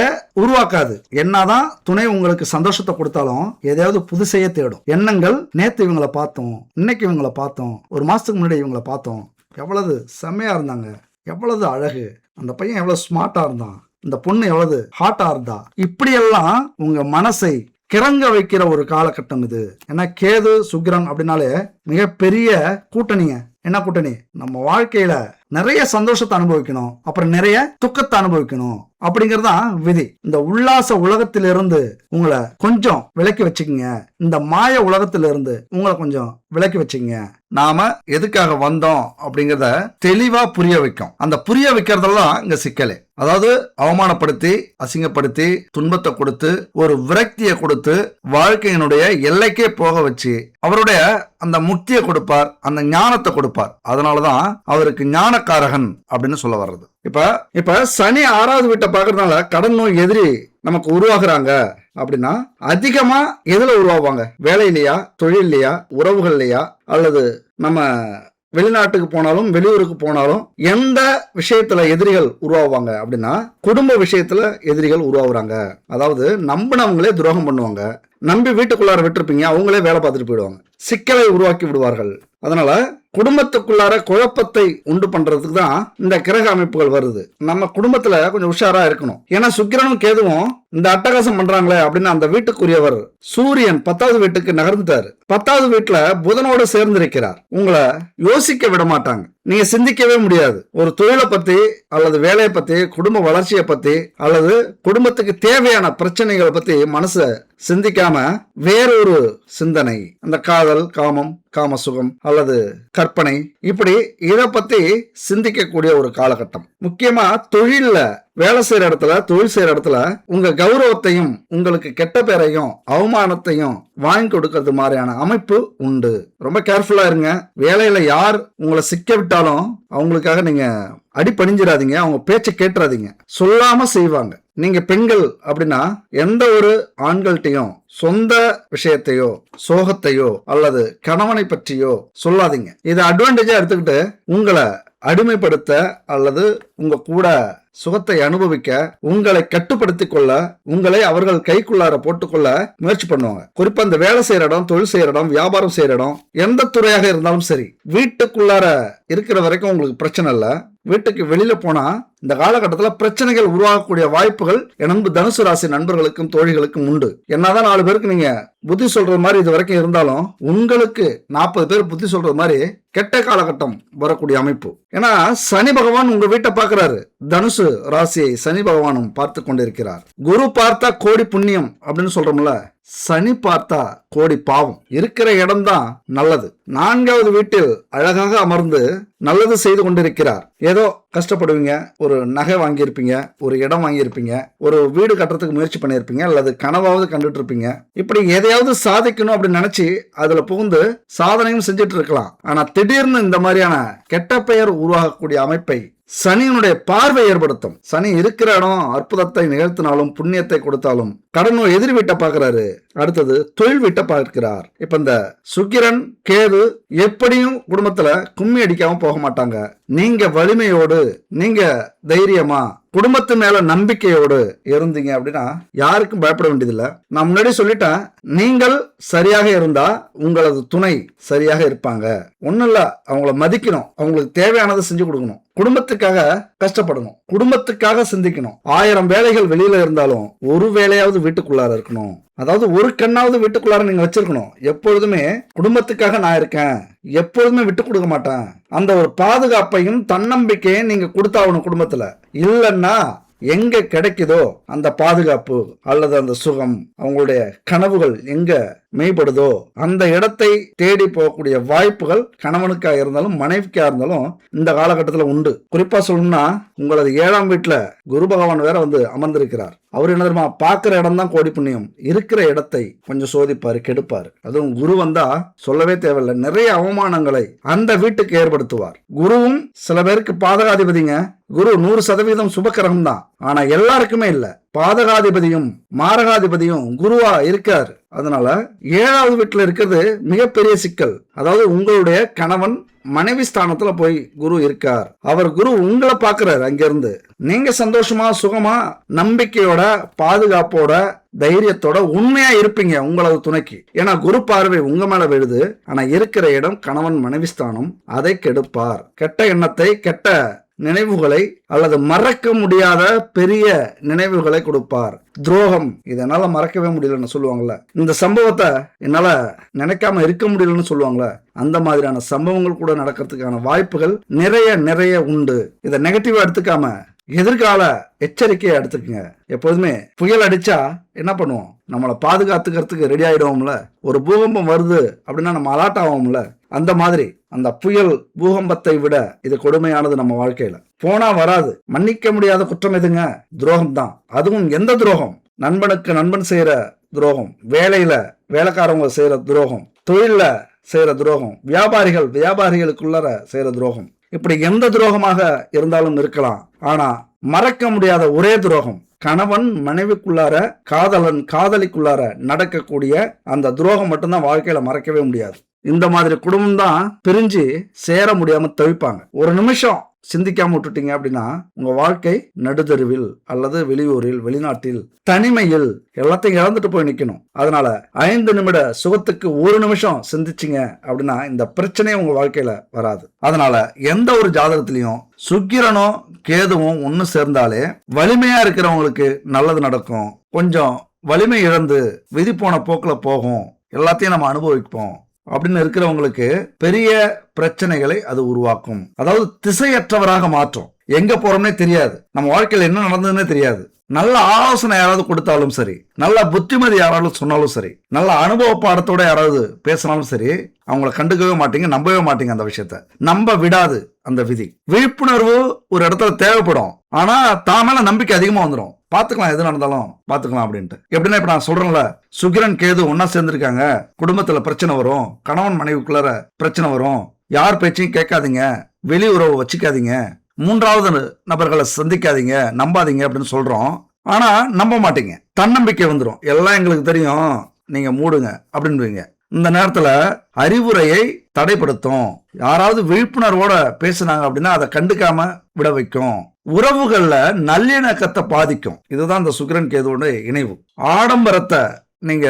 உருவாக்காது. என்னதான் துணை உங்களுக்கு சந்தோஷத்தை கொடுத்தாலும் எதையாவது புதுசைய தேடும். எண்ணங்கள் நேத்து இவங்களை பார்த்தோம், இன்னைக்கு இவங்களை பார்த்தோம், ஒரு மாசத்துக்கு முன்னாடி இவங்களை பார்த்தோம், எவ்வளவு செம்மையா இருந்தாங்க, எவ்வளவு அழகு, அந்த பையன் எவ்வளவு ஸ்மார்ட்டா இருந்தான், இந்த பொண்ணு எவ்வளவு ஹாட்டா இருந்தா, இப்படியெல்லாம் உங்க மனசை கிறங்க வைக்கிற ஒரு காலகட்டம் இது. ஏன்னா கேது சுக்கிரன் அப்படின்னாலே மிகப்பெரிய கூட்டணிங்க. என்ன கூட்டணி? நம்ம வாழ்க்கையில நிறைய சந்தோஷத்தை அனுபவிக்கணும், அப்புறம் நிறைய துக்கத்தை அனுபவிக்கணும் அப்படிங்கறதுதான் விதி. இந்த உல்லாச உலகத்திலிருந்து உங்களை கொஞ்சம் விலக்கி வச்சுக்கங்க. இந்த மாய உலகத்திலிருந்து உங்களை கொஞ்சம் விலக்கி வச்சுக்கங்க. நாம எதுக்காக வந்தோம் அப்படிங்கறத தெளிவா புரிய வைக்கும். அந்த புரிய வைக்கிறதெல்லாம் இங்க சிக்கலே. அதாவது அவமானப்படுத்தி, அசிங்கப்படுத்தி, துன்பத்தை கொடுத்து, ஒரு விரக்தியை கொடுத்து, வாழ்க்கையினுடைய எல்லைக்கே போக வச்சு அவருடைய அந்த முக்தியை கொடுப்பார், அந்த ஞானத்தை கொடுப்பார். அதனாலதான் அவருக்கு ஞானக்காரகன் அப்படின்னு சொல்ல வர்றது. இப்ப சனி 6வது வீட்டை பார்க்கறதுனால கடன் நோய் எதிரி நமக்கு உருவாக்குறாங்க அப்படின்னா அதிகமா எதுல உருவாவாங்க? வேலையிலையா, தொழிலையா, உறவுகள்லையா, அல்லது நம்ம வெளிநாட்டுக்கு போனாலும் வெளியூருக்கு போனாலும் எந்த விஷயத்துல எதிரிகள் உருவாவாங்க அப்படின்னா குடும்ப விஷயத்துல எதிரிகள் உருவாகுறாங்க. அதாவது நம்பினவங்களே துரோகம் பண்ணுவாங்க, நம்பி வீட்டுக்குள்ளார விட்டுருப்பீங்க, அவங்களே வேலை பார்த்துட்டு போயிடுவாங்க, சிக்கலை உருவாக்கி விடுவார்கள். அதனால குடும்பத்துக்குள்ளார குழப்பத்தை உண்டு பண்றதுக்கு தான் இந்த கிரக அமைப்புகள் வருது. நம்ம குடும்பத்துல கொஞ்சம் உஷாரா இருக்கணும். ஏன்னா சுக்கிரனும் கேதுவும் இந்த அட்டகாசம் பண்றாங்களே அப்படின்னு அந்த வீட்டுக்குரியவர் சூரியன் 10வது வீட்டுக்கு நகர்ந்துட்டாரு. 10வது வீட்டுல புதனோடு சேர்ந்திருக்கிறார். உங்களை யோசிக்க விட மாட்டாங்க, நீங்க சிந்திக்கவே முடியாது. ஒரு தொழிலை பத்தி அல்லது வேலையை பத்தி, குடும்ப வளர்ச்சியை பத்தி அல்லது குடும்பத்துக்கு தேவையான பிரச்சனைகளை பத்தி மனசை சிந்திக்காம வேறொரு சிந்தனை, அந்த காதல், காமம், காமசுகம் அல்லது கற்பனை, இப்படி இதை பத்தி சிந்திக்கக்கூடிய ஒரு காலகட்டம். முக்கியமா தொழில்ல வேலை செய்யற இடத்துல, தொழில் செய்யற இடத்துல உங்க கௌரவத்தையும் உங்களுக்கு கெட்ட பேரையும் அவமானத்தையும் வாங்கி கொடுக்கறது மாதிரியான அமைப்பு உண்டு. ரொம்ப கேர்ஃபுல்லா இருங்க. வேலையில யார் உங்களை சிக்க விட்டாலும் அவங்களுக்காக நீங்க அடிபணிஞ்சிடாதீங்க, அவங்க பேச்சை கேட்டுறாதீங்க. சொல்லாம செய்வாங்க. நீங்க பெண்கள் அப்படின்னா எந்த ஒரு ஆண்கள்ட்டையும் சொந்த விஷயத்தையோ சோகத்தையோ அல்லது கணவனை பற்றியோ சொல்லாதீங்க. இதை அட்வான்டேஜா எடுத்துக்கிட்டு உங்களை அடிமைப்படுத்த அல்லது உங்க கூட சுகத்தை அனுபவிக்க, உங்களை கட்டுப்படுத்திக் கொள்ள, உங்களை அவர்கள் கைக்குள்ளார போட்டுக்கொள்ள முயற்சி பண்ணுவாங்க. குறிப்பா இந்த வேலை செய்யற இடம், தொழில் செய்யற இடம், வியாபாரம் செய்யற இடம், எந்த துறையாக இருந்தாலும் சரி, வீட்டுக்குள்ளார இருக்கிற வரைக்கும் உங்களுக்கு பிரச்சனை இல்லை. வீட்டுக்கு வெளியில போனா இந்த காலகட்டத்தில் பிரச்சனைகள் உருவாகக்கூடிய வாய்ப்புகள் எனது தனுசு ராசி நண்பர்களுக்கும் தோழிகளுக்கும் உண்டு. என்னதான் 4 பேருக்கு நீங்க புத்தி சொல்றது மாதிரி இது வரைக்கும் இருந்தாலும் உங்களுக்கு 40 பேர் புத்தி சொல்றது மாதிரி கெட்ட காலகட்டம் வரக்கூடிய அமைப்பு. ஏன்னா சனி பகவான் உங்க வீட்டை பார்க்கிறாரு. தனுசு ராசியை சனி பகவானும் பார்த்து கொண்டிருக்கிறார். குரு பார்த்தா கோடி புண்ணியம் அப்படின்னு சொல்றோம்ல, சனி பார்த்தா கோடி பாவம். இருக்கிற இடம் தான் நல்லது. 4வது வீட்டில் அழகாக அமர்ந்து நல்லது செய்து கொண்டிருக்கிறார். ஏதோ கஷ்டப்படுவீங்க, ஒரு நகை வாங்கியிருப்பீங்க, ஒரு இடம் வாங்கியிருப்பீங்க, ஒரு வீடு கட்டுறதுக்கு முயற்சி பண்ணியிருப்பீங்க, அல்லது கனவாவது கண்டுட்டு இருப்பீங்க. இப்படி எதையாவது சாதிக்கணும் அப்படின்னு நினைச்சு அதுல புகுந்து சாதனையும் செஞ்சுட்டு இருக்கலாம். ஆனா திடீர்னு இந்த மாதிரியான கெட்ட பெயர் உருவாகக்கூடிய அமைப்பை சனியினுடைய பார்வை ஏற்படுத்தும். சனி இருக்கிற இடம் அற்புதத்தை நிகழ்த்தினாலும் புண்ணியத்தை கொடுத்தாலும் கடன் எதிர் வீட்டை பார்க்கிறாரு, அடுத்தது தொழில் வீட்டை பார்க்கிறார். இப்ப இந்த சுக்கிரன் கேது எப்படியும் குடும்பத்துல கும்மி அடிக்காம போக மாட்டாங்க. நீங்க வலிமையோடு, நீங்க தைரியமா, குடும்பத்து மேல நம்பிக்கையோடு இருந்தீங்க அப்படின்னா யாருக்கும் பயப்பட வேண்டியதில்லை. நான் முன்னாடி சொல்லிட்டேன், நீங்கள் சரியாக இருந்தா உங்களது துணை சரியாக இருப்பாங்க. ஒண்ணும் இல்ல, அவங்கள மதிக்கணும், அவங்களுக்கு தேவையானதை செஞ்சு கொடுக்கணும், குடும்பத்துக்காக கஷ்டப்படணும், குடும்பத்துக்காக சிந்திக்கணும். 1000 வேலைகள் வெளியில இருந்தாலும் ஒரு வேலையாவது வீட்டுக்குள்ளார இருக்கணும். அதாவது ஒரு கண்ணாவது வீட்டுக்குள்ளார நீங்க வச்சிருக்கணும். எப்பொழுதுமே குடும்பத்துக்காக நான் இருக்கேன், எப்பொழுதுமே விட்டு கொடுக்க மாட்டேன், அந்த ஒரு பாதுகாப்பையும் தன்னம்பிக்கையும் நீங்க கொடுத்தாகணும். குடும்பத்துல இல்லைன்னா எங்க கிடைக்குதோ அந்த பாதுகாப்பு அல்லது அந்த சுகம், அவங்களுடைய கனவுகள் எங்க மெய்படுதோ அந்த இடத்தை தேடி போகக்கூடிய வாய்ப்புகள் கணவனுக்கா இருந்தாலும் மனைவிக்கா இருந்தாலும் இந்த காலகட்டத்தில் உண்டு. குறிப்பா சொல்லணும்னா உங்களது 7ஆம் வீட்டுல குரு பகவான் வேற வந்து அமர்ந்திருக்கிறார். அவர் என்ன தெரியுமா, பார்க்கிற இடம் தான் கோடி புண்ணியம். இருக்கிற இடத்தை கொஞ்சம் சோதிப்பாரு, கெடுப்பாரு. அதுவும் குரு வந்தா சொல்லவே தேவையில்லை, நிறைய அவமானங்களை அந்த வீட்டுக்கு ஏற்படுத்துவார். குருவும் சில பேருக்கு பாதகாதிபதிங்க. குரு 100% சுபக்கிரகம் தான், ஆனா எல்லாருக்குமே இல்ல. பாதகாதிபதியும் மாரகாதிபதியும் குருவா இருக்காரு. அதனால 7வது வீட்டுல இருக்கிறது மிகப்பெரிய சிக்கல். அதாவது உங்களுடைய கணவன் மனைவி ஸ்தானத்துல போய் குரு இருக்கார். அவர் குரு உங்களை பாக்குறாரு. அங்கிருந்து நீங்க சந்தோஷமா, சுகமா, நம்பிக்கையோட, பாதுகாப்போட, தைரியத்தோட உண்மையா இருப்பீங்க உங்களது துணைக்கு. ஏன்னா குரு பார்வை உங்க மேல விழுது. ஆனா இருக்கிற இடம் கணவன் மனைவி ஸ்தானம், அதை கெடுப்பார். கெட்ட எண்ணத்தை, கெட்ட நினைவுகளை அல்லது மறக்க முடியாத பெரிய நினைவுகளை கொடுப்பார். துரோகம், இதனால மறக்கவே முடியலன்னு சொல்லுவாங்கல்ல, இந்த சம்பவத்தை என்னால நினைக்காம இருக்க முடியலன்னு சொல்லுவாங்கல்ல, அந்த மாதிரியான சம்பவங்கள் கூட நடக்கிறதுக்கான வாய்ப்புகள் நிறைய உண்டு. இதை நெகட்டிவா எடுத்துக்காம எதிர்கால எச்சரிக்கையை எடுத்துக்கங்க. எப்போதுமே புயல் அடிச்சா என்ன பண்ணுவோம், நம்மளை பாதுகாத்துக்கிறதுக்கு ரெடி ஆயிடுவோம்ல. ஒரு பூகம்பம் வருது அப்படின்னா நம்ம அலர்ட் ஆவோம்ல. அந்த மாதிரி அந்த புயல் பூகம்பத்தை விட இது கொடுமையானது நம்ம வாழ்க்கையில. போனா வராது. மன்னிக்க முடியாத குற்றம் எதுங்க? துரோகம் தான். அதுவும் எந்த துரோகம்? நண்பனுக்கு நண்பன் செய்யற துரோகம், வேலையில வேலைக்காரவங்க செய்யற துரோகம், தொழில செய்யற துரோகம், வியாபாரிகளுக்குள்ளார செய்யற துரோகம், இப்படி எந்த துரோகமாக இருந்தாலும் இருக்கலாம். ஆனா மறக்க முடியாத ஒரே துரோகம் கணவன் மனைவிக்குள்ளார, காதலன் காதலிக்குள்ளார நடக்கக்கூடிய அந்த துரோகம் மட்டும்தான் வாழ்க்கையில மறக்கவே முடியாது. இந்த மாதிரி குடும்பம் தான் பிரிஞ்சு சேர முடியாம தவிப்பாங்க. ஒரு நிமிஷம் சிந்திக்காம விட்டுட்டீங்க அப்படின்னா உங்க வாழ்க்கை நடுத்தருவில் அல்லது வெளியூரில், வெளிநாட்டில், தனிமையில் எல்லாத்தையும் இழந்துட்டு போய் நிக்கணும். அதனால 5 நிமிட சுகத்துக்கு 1 நிமிஷம் சிந்திச்சிங்க அப்படின்னா இந்த பிரச்சனையே உங்க வாழ்க்கையில வராது. அதனால எந்த ஒரு ஜாதகத்திலையும் சுக்கிரனோ கேதுவும் ஒன்னு சேர்ந்தாலே வலிமையா இருக்கிறவங்களுக்கு நல்லது நடக்கும். கொஞ்சம் வலிமை இழந்து விதி போன போக்குல போகும், எல்லாத்தையும் நம்ம அனுபவிப்போம் அப்படின்னு இருக்கிறவங்களுக்கு பெரிய பிரச்சனைகளை அது உருவாக்கும். அதாவது திசையற்றவராக மாற்றும். எங்க போறோம்னே தெரியாது, நம்ம வாழ்க்கையில் என்ன நடந்ததுன்னே தெரியாது. நல்ல ஆலோசனை யாராவது கொடுத்தாலும் சரி, நல்ல புத்திமதி யாராவது சொன்னாலும் சரி, நல்ல அனுபவ பாடத்தோட யாராவது பேசினாலும் சரி, அவங்கள கண்டுக்கவே மாட்டீங்க, நம்பவே மாட்டீங்க. அந்த விஷயத்த நம்ப விடாது அந்த விதி. விழிப்புணர்வு ஒரு இடத்துல தேவைப்படும், ஆனா தான் மேல நம்பிக்கை அதிகமா வந்துடும். பாத்துக்கலாம், எது நடந்தாலும் பாத்துக்கலாம் அப்படின்ட்டு. எப்படின்னா இப்ப நான் சொல்றேன்ல, சுக்கிரன் கேது ஒன்னா சேர்ந்திருக்காங்க, குடும்பத்துல பிரச்சனை வரும், கணவன் மனைவிக்குள்ள பிரச்சனை வரும், யார் பேச்சையும் கேட்காதீங்க, வெளி உறவு வச்சுக்காதீங்க, மூன்றாவது நபர்களை சந்திக்காதீங்க, நம்பாதீங்க அப்படின்னு சொல்றோம். ஆனா நம்ப மாட்டீங்க, தன்னம்பிக்கை வந்துடும். எல்லாம் எங்களுக்கு தெரியும், நீங்க மூடுங்க அப்படின்னு. இந்த நேரத்துல அறிவுரையை தடைப்படுத்தும். யாராவது விழிப்புணர்வோட பேசுனாங்க அப்படின்னா அதை கண்டுக்காம விட வைக்கும். உறவுகள்ல நல்லிணக்கத்தை பாதிக்கும். இதுதான் இந்த சுக்கிரன் கேதுவோட இணைவு. ஆடம்பரத்தை நீங்க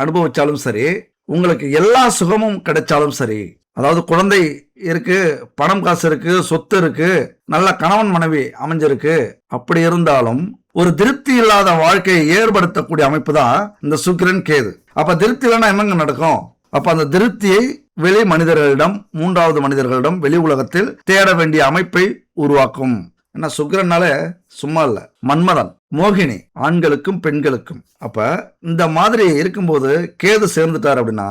அனுபவிச்சாலும் சரி, உங்களுக்கு எல்லா சுகமும் கிடைச்சாலும் சரி, அதாவது குழந்தை இருக்கு, பணம் காசு இருக்கு, சொத்து இருக்கு, நல்ல கணவன் மனைவி அமைஞ்சிருக்கு, அப்படி இருந்தாலும் ஒரு திருப்தி இல்லாத வாழ்க்கையை ஏற்படுத்தக்கூடிய அமைப்பு தான் இந்த சுக்கிரன் கேது. அப்ப திருப்தி இல்லைன்னா என்னங்க நடக்கும்? அப்ப அந்த திருப்தியை வெளி மனிதர்களிடம், மூன்றாவது மனிதர்களிடம், வெளி உலகத்தில் தேட வேண்டிய அமைப்பை உருவாக்கும். ஏன்னா சுக்கிரனால சும்மா இல்ல, மன்மதன், மோகினி, ஆண்களுக்கும் பெண்களுக்கும். அப்ப இந்த மாதிரி இருக்கும்போது கேது சேர்ந்துட்டார் அப்படின்னா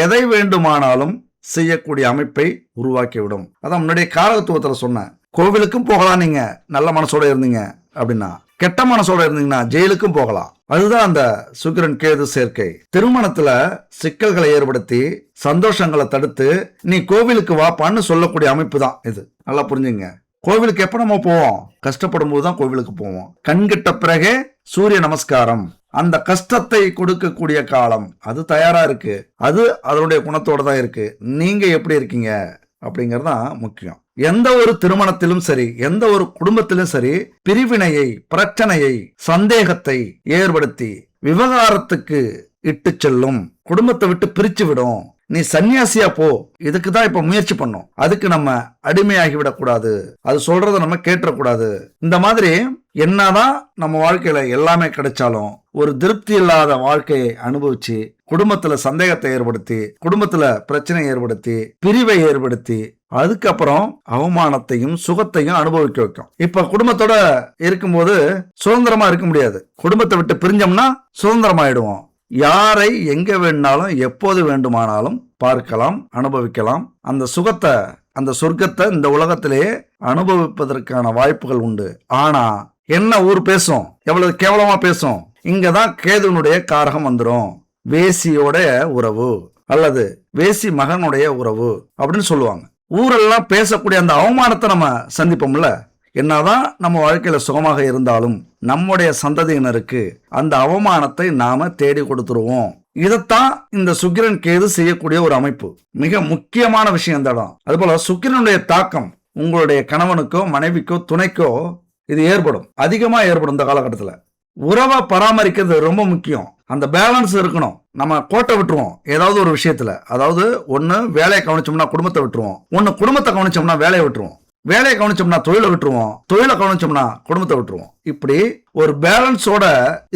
எதை வேண்டுமானாலும் செய்யக்கூடிய அமைப்பை உருவாக்கிவிடும். அதான் முன்னாடியே காரகத்துவத்துல சொன்னேன். கோவிலுக்கும் போகலாம் நீங்க நல்ல மனசோட இருந்தீங்க அப்படின்னா, கெட்ட மனசோட இருந்தீங்கன்னா ஜெயிலுக்கும் போகலாம். அதுதான் அந்த சுக்கிரன் கேது சேர்க்கை. திருமணத்துல சிக்கல்களை ஏற்படுத்தி சந்தோஷங்களை தடுத்து நீ கோவிலுக்கு வாப்பான்னு சொல்லக்கூடிய அமைப்பு தான் இது. நல்லா புரிஞ்சுங்க. கோவிலுக்கு எப்ப நம்ம போவோம்? கஷ்டப்படும் போதுதான் கோவிலுக்கு போவோம். கண்கிட்ட பிறகே சூரிய நமஸ்காரம். அந்த கஷ்டத்தை கொடுக்கக்கூடிய காலம் அது தயாரா இருக்கு. அது அதனுடைய குணத்தோட தான் இருக்கு. நீங்க எப்படி இருக்கீங்க அப்படிங்கிறது தான் முக்கியம். எந்த ஒரு திருமணத்திலும் சரி, எந்த ஒரு குடும்பத்திலும் சரி, பிரிவினையை, பிரச்சனையை, சந்தேகத்தை ஏற்படுத்தி விவகாரத்துக்கு இட்டு செல்லும், குடும்பத்தை விட்டு பிரிச்சு விடும். நீ சன்னியாசியா போ, இதுக்கு தான் இப்ப முயற்சி பண்ணும். அதுக்கு நம்ம அடிமையாகி விடக்கூடாது, அது சொல்றத நம்ம கேட்டக்கூடாது. இந்த மாதிரி என்னதான் நம்ம வாழ்க்கையில எல்லாமே கிடைச்சாலும் ஒரு திருப்தி இல்லாத வாழ்க்கையை அனுபவிச்சு குடும்பத்துல சந்தேகத்தை ஏற்படுத்தி, குடும்பத்துல பிரச்சனை ஏற்படுத்தி, பிரிவை ஏற்படுத்தி, அதுக்கப்புறம் அவமானத்தையும் சுகத்தையும் அனுபவிக்க வைக்கும். இப்ப குடும்பத்தோட இருக்கும்போது சுதந்திரமா இருக்க முடியாது. குடும்பத்தை விட்டு பிரிஞ்சோம்னா சுதந்திரமாயிடுவோம். யாரை எங்க வேணும்னாலும் எப்போது வேண்டுமானாலும் பார்க்கலாம், அனுபவிக்கலாம். அந்த சுகத்தை, அந்த சொர்க்கத்தை இந்த உலகத்திலேயே அனுபவிப்பதற்கான வாய்ப்புகள் உண்டு. ஆனா என்ன ஊர் பேசும், எவ்வளவு கேவலமா பேசும். இங்கதான் கேதுனுடைய காரகம் வந்துடும். வேசியோட உறவு அல்லது வேசி மகனுடைய உறவு அப்படின்னு சொல்லுவாங்க. ஊரெல்லாம் பேசக்கூடிய அந்த அவமானத்தை நம்ம சந்திப்போம்ல. என்னதான் நம்ம வாழ்க்கையில சுகமாக இருந்தாலும் நம்முடைய சந்ததியினருக்கு அந்த அவமானத்தை நாம தேடி கொடுத்துருவோம். இதைத்தான் இந்த சுக்கிரன் கேது செய்யக்கூடிய ஒரு அமைப்பு. மிக முக்கியமான விஷயம் இந்த இடம். அதுபோல சுக்கிரனுடைய தாக்கம் உங்களுடைய கணவனுக்கோ மனைவிக்கோ துணைக்கோ இது ஏற்படும், அதிகமா ஏற்படும். இந்த காலகட்டத்தில் உறவை பராமரிக்கிறது ரொம்ப முக்கியம். அந்த பேலன்ஸ் இருக்கணும். நம்ம கோட்டை விட்டுருவோம் ஏதாவது ஒரு விஷயத்துல. அதாவது ஒன்னு வேலையை கவனிச்சோம்னா குடும்பத்தை விட்டுருவோம், ஒன்னு குடும்பத்தை கவனிச்சோம்னா வேலையை விட்டுருவோம், வேலையை கவனிச்சோம்னா தொழிலை விட்டுருவோம், தொழிலை கவனிச்சோம்னா குடும்பத்தை விட்டுருவோம். இப்படி ஒரு பேலன்ஸோட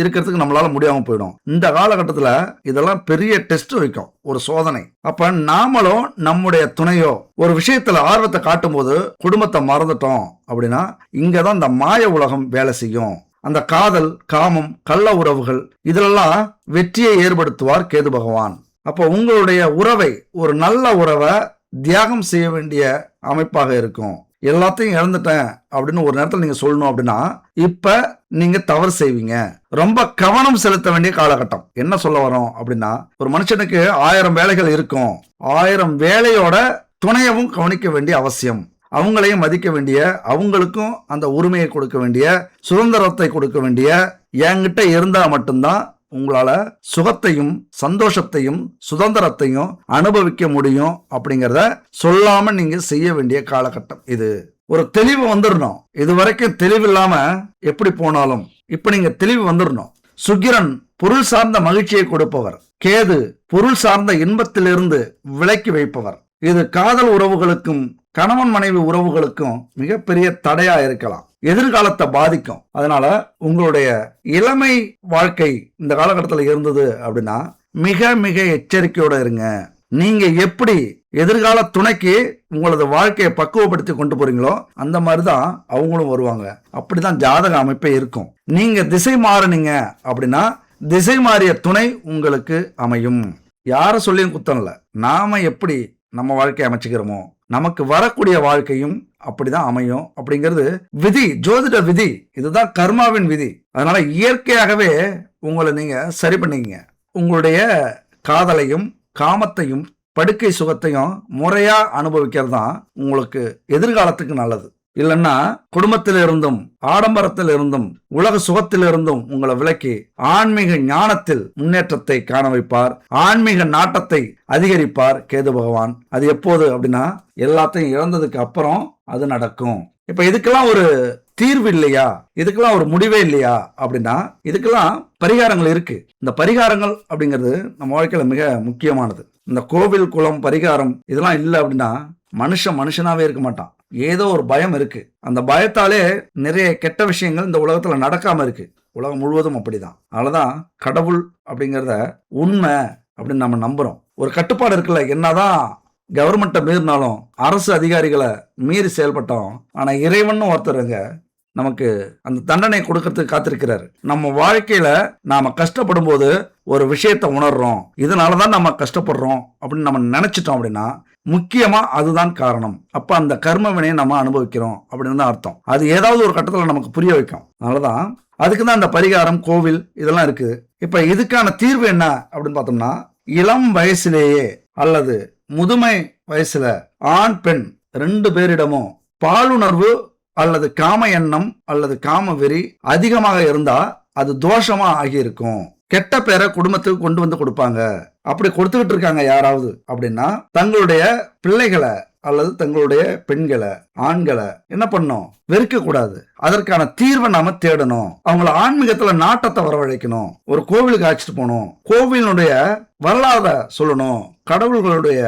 இருக்கிறதுக்கு நம்மளால முடியாம போயிடும். இந்த காலகட்டத்துல இதெல்லாம் பெரிய டெஸ்ட் வைக்கும், ஒரு சோதனை. அப்ப நாமளும் நம்முடைய துணையோ ஒரு விஷயத்துல ஆர்வத்தை காட்டும் போது குடும்பத்தை மறந்துட்டோம் அப்படின்னா இங்கதான் இந்த மாய உலகம் வேலை செய்யும். அந்த காதல், காமம், கள்ள உறவுகள் இதிலெல்லாம் வெற்றியை ஏற்படுத்துவார் கேது பகவான். அப்போ உங்களுடைய உறவை, ஒரு நல்ல உறவை தியாகம் செய்ய வேண்டிய அமைப்பாக இருக்கும். எல்லாத்தையும் இழந்துட்டேன் அப்படின்னு ஒரு நேரத்தில் நீங்க சொல்லணும் அப்படின்னா இப்ப நீங்க தவறு செய்வீங்க. ரொம்ப கவனம் செலுத்த வேண்டிய காலகட்டம். என்ன சொல்ல வரோம் அப்படின்னா, ஒரு மனுஷனுக்கு 1000 வேலைகள் இருக்கும். 1000 வேலையோட துணையவும் கவனிக்க வேண்டிய அவசியம். அவங்களையும் மதிக்க வேண்டிய, அவங்களுக்கும் அந்த உரிமையை கொடுக்க வேண்டிய, சுதந்திரத்தை கொடுக்க வேண்டிய என்கிட்ட இருந்தா மட்டும்தான் உங்களால சுகத்தையும் சந்தோஷத்தையும் சுதந்திரத்தையும் அனுபவிக்க முடியும் அப்படிங்கிறத சொல்லாம நீங்க செய்ய வேண்டிய காலகட்டம் இது. ஒரு தெளிவு வந்துடணும். இது வரைக்கும் தெளிவு இல்லாம எப்படி போனாலும் இப்ப நீங்க தெளிவு வந்துடணும். சுக்கிரன் பொருள் சார்ந்த மகிழ்ச்சியை கொடுப்பவர், கேது பொருள் சார்ந்த இன்பத்திலிருந்து விலக்கி வைப்பவர். இது காதல் உறவுகளுக்கும் கணவன் மனைவி உறவுகளுக்கும் மிகப்பெரிய தடையா இருக்கலாம். எதிர்காலத்தை பாதிக்கும். அதனால உங்களுடைய இளமை வாழ்க்கை இந்த காலகட்டத்தில் இருந்தது அப்படின்னா மிக மிக எச்சரிக்கையோட இருங்க. நீங்க எப்படி எதிர்கால துணைக்கு உங்களது வாழ்க்கையை பக்குவப்படுத்தி கொண்டு போறீங்களோ அந்த மாதிரிதான் அவங்களும் வருவாங்க. அப்படிதான் ஜாதக அமைப்பே இருக்கும். நீங்க திசை மாறினீங்க அப்படின்னா திசை மாறிய துணை உங்களுக்கு அமையும். யார சொல்லியும் குத்தம் இல்ல. நாம எப்படி நம்ம வாழ்க்கையை அமைச்சுக்கிறோமோ நமக்கு வரக்கூடிய வாழ்க்கையும் அப்படிதான் அமையும். அப்படிங்கிறது விதி, ஜோதிட விதி. இதுதான் கர்மாவின் விதி. அதனால இயற்கையாகவே உங்களை நீங்க சரி பண்ணிக்கங்க. உங்களுடைய காதலையும் காமத்தையும் படுக்கை சுகத்தையும் முறையா அனுபவிக்கிறது தான் உங்களுக்கு எதிர்காலத்துக்கு நல்லது. இல்லைன்னா குடும்பத்தில் இருந்தும் ஆடம்பரத்தில் இருந்தும் உலக சுகத்தில் இருந்தும் உங்களை விலக்கி ஆன்மீக ஞானத்தில் முன்னேற்றத்தை காண வைப்பார். ஆன்மீக நாட்டத்தை அதிகரிப்பார் கேது பகவான். அது எப்போது அப்படின்னா எல்லாத்தையும் இழந்ததுக்கு அப்புறம் அது நடக்கும். இப்ப இதுக்கெல்லாம் ஒரு தீர்வு இல்லையா, இதுக்கெல்லாம் ஒரு முடிவே இல்லையா அப்படின்னா இதுக்கெல்லாம் பரிகாரங்கள் இருக்கு. இந்த பரிகாரங்கள் அப்படிங்கிறது நம்ம வாழ்க்கையில மிக முக்கியமானது. இந்த கோவில் குளம் பரிகாரம் இதெல்லாம் இல்லை அப்படின்னா மனுஷனாவே இருக்க மாட்டான். ஏதோ ஒரு பயம் இருக்கு. அந்த பயத்தாலே நிறைய கெட்ட விஷயங்கள் இந்த உலகத்துல நடக்காம இருக்கு. உலகம் முழுவதும் அப்படிதான். அதனாலதான் கடவுள் அப்படிங்கிறத உண்மை அப்படின்னு நம்ம நம்புறோம். ஒரு கட்டுப்பாடு இருக்குல்ல. என்னதான் கவர்மெண்ட்டை மீறினாலும் அரசு அதிகாரிகளை மீறி செயல்பட்டோம். ஆனா இறைவன் ஒருத்தருங்க நமக்கு அந்த தண்டனை கொடுக்கறதுக்கு காத்திருக்கிறாரு. நம்ம வாழ்க்கையில நாம கஷ்டப்படும் போது ஒரு விஷயத்தை உணர்றோம், இதனாலதான் நம்ம கஷ்டப்படுறோம் அப்படின்னு நம்ம நினைச்சிட்டோம் அப்படின்னா முக்கியமா அதுதான் காரணம். அப்ப அந்த கர்ம வினையை நம்ம அனுபவிக்கிறோம் அப்படின்னு தான் அர்த்தம். அது ஏதாவது ஒரு கட்டத்துல நமக்கு புரிய வைக்கும். அதனாலதான் அதுக்குதான் அந்த பரிகாரம் கோவில் இதெல்லாம் இருக்குது. இப்ப இதுக்கான தீர்வு என்ன அப்படின்னு பார்த்தோம்னா இளம் வயசுலேயே அல்லது முதுமை வயசுல ஆண் பெண் 2 பேரிடமும் பாலுணர்வு அல்லது காம எண்ணம் அல்லது காம வெறி அதிகமாக இருந்தா அது தோஷமா ஆகியிருக்கும். கெட்ட பேரை குடும்பத்துக்கு கொண்டு வந்து கொடுப்பாங்க. அப்படி கொடுத்துக்கிட்டு இருக்காங்க யாராவது அப்படின்னா தங்களுடைய பிள்ளைகளை அல்லது தங்களுடைய பெண்களை ஆண்களை என்ன பண்ணும், வெறுக்க கூடாது. அதற்கான தீர்வை நாம தேடணும். அவங்கள ஆன்மீகத்துல நாட்டத்தை வரவழைக்கணும். ஒரு கோவிலுக்கு அழைச்சிட்டு போகணும். கோவிலுடைய வரலாறை சொல்லணும். கடவுள்களுடைய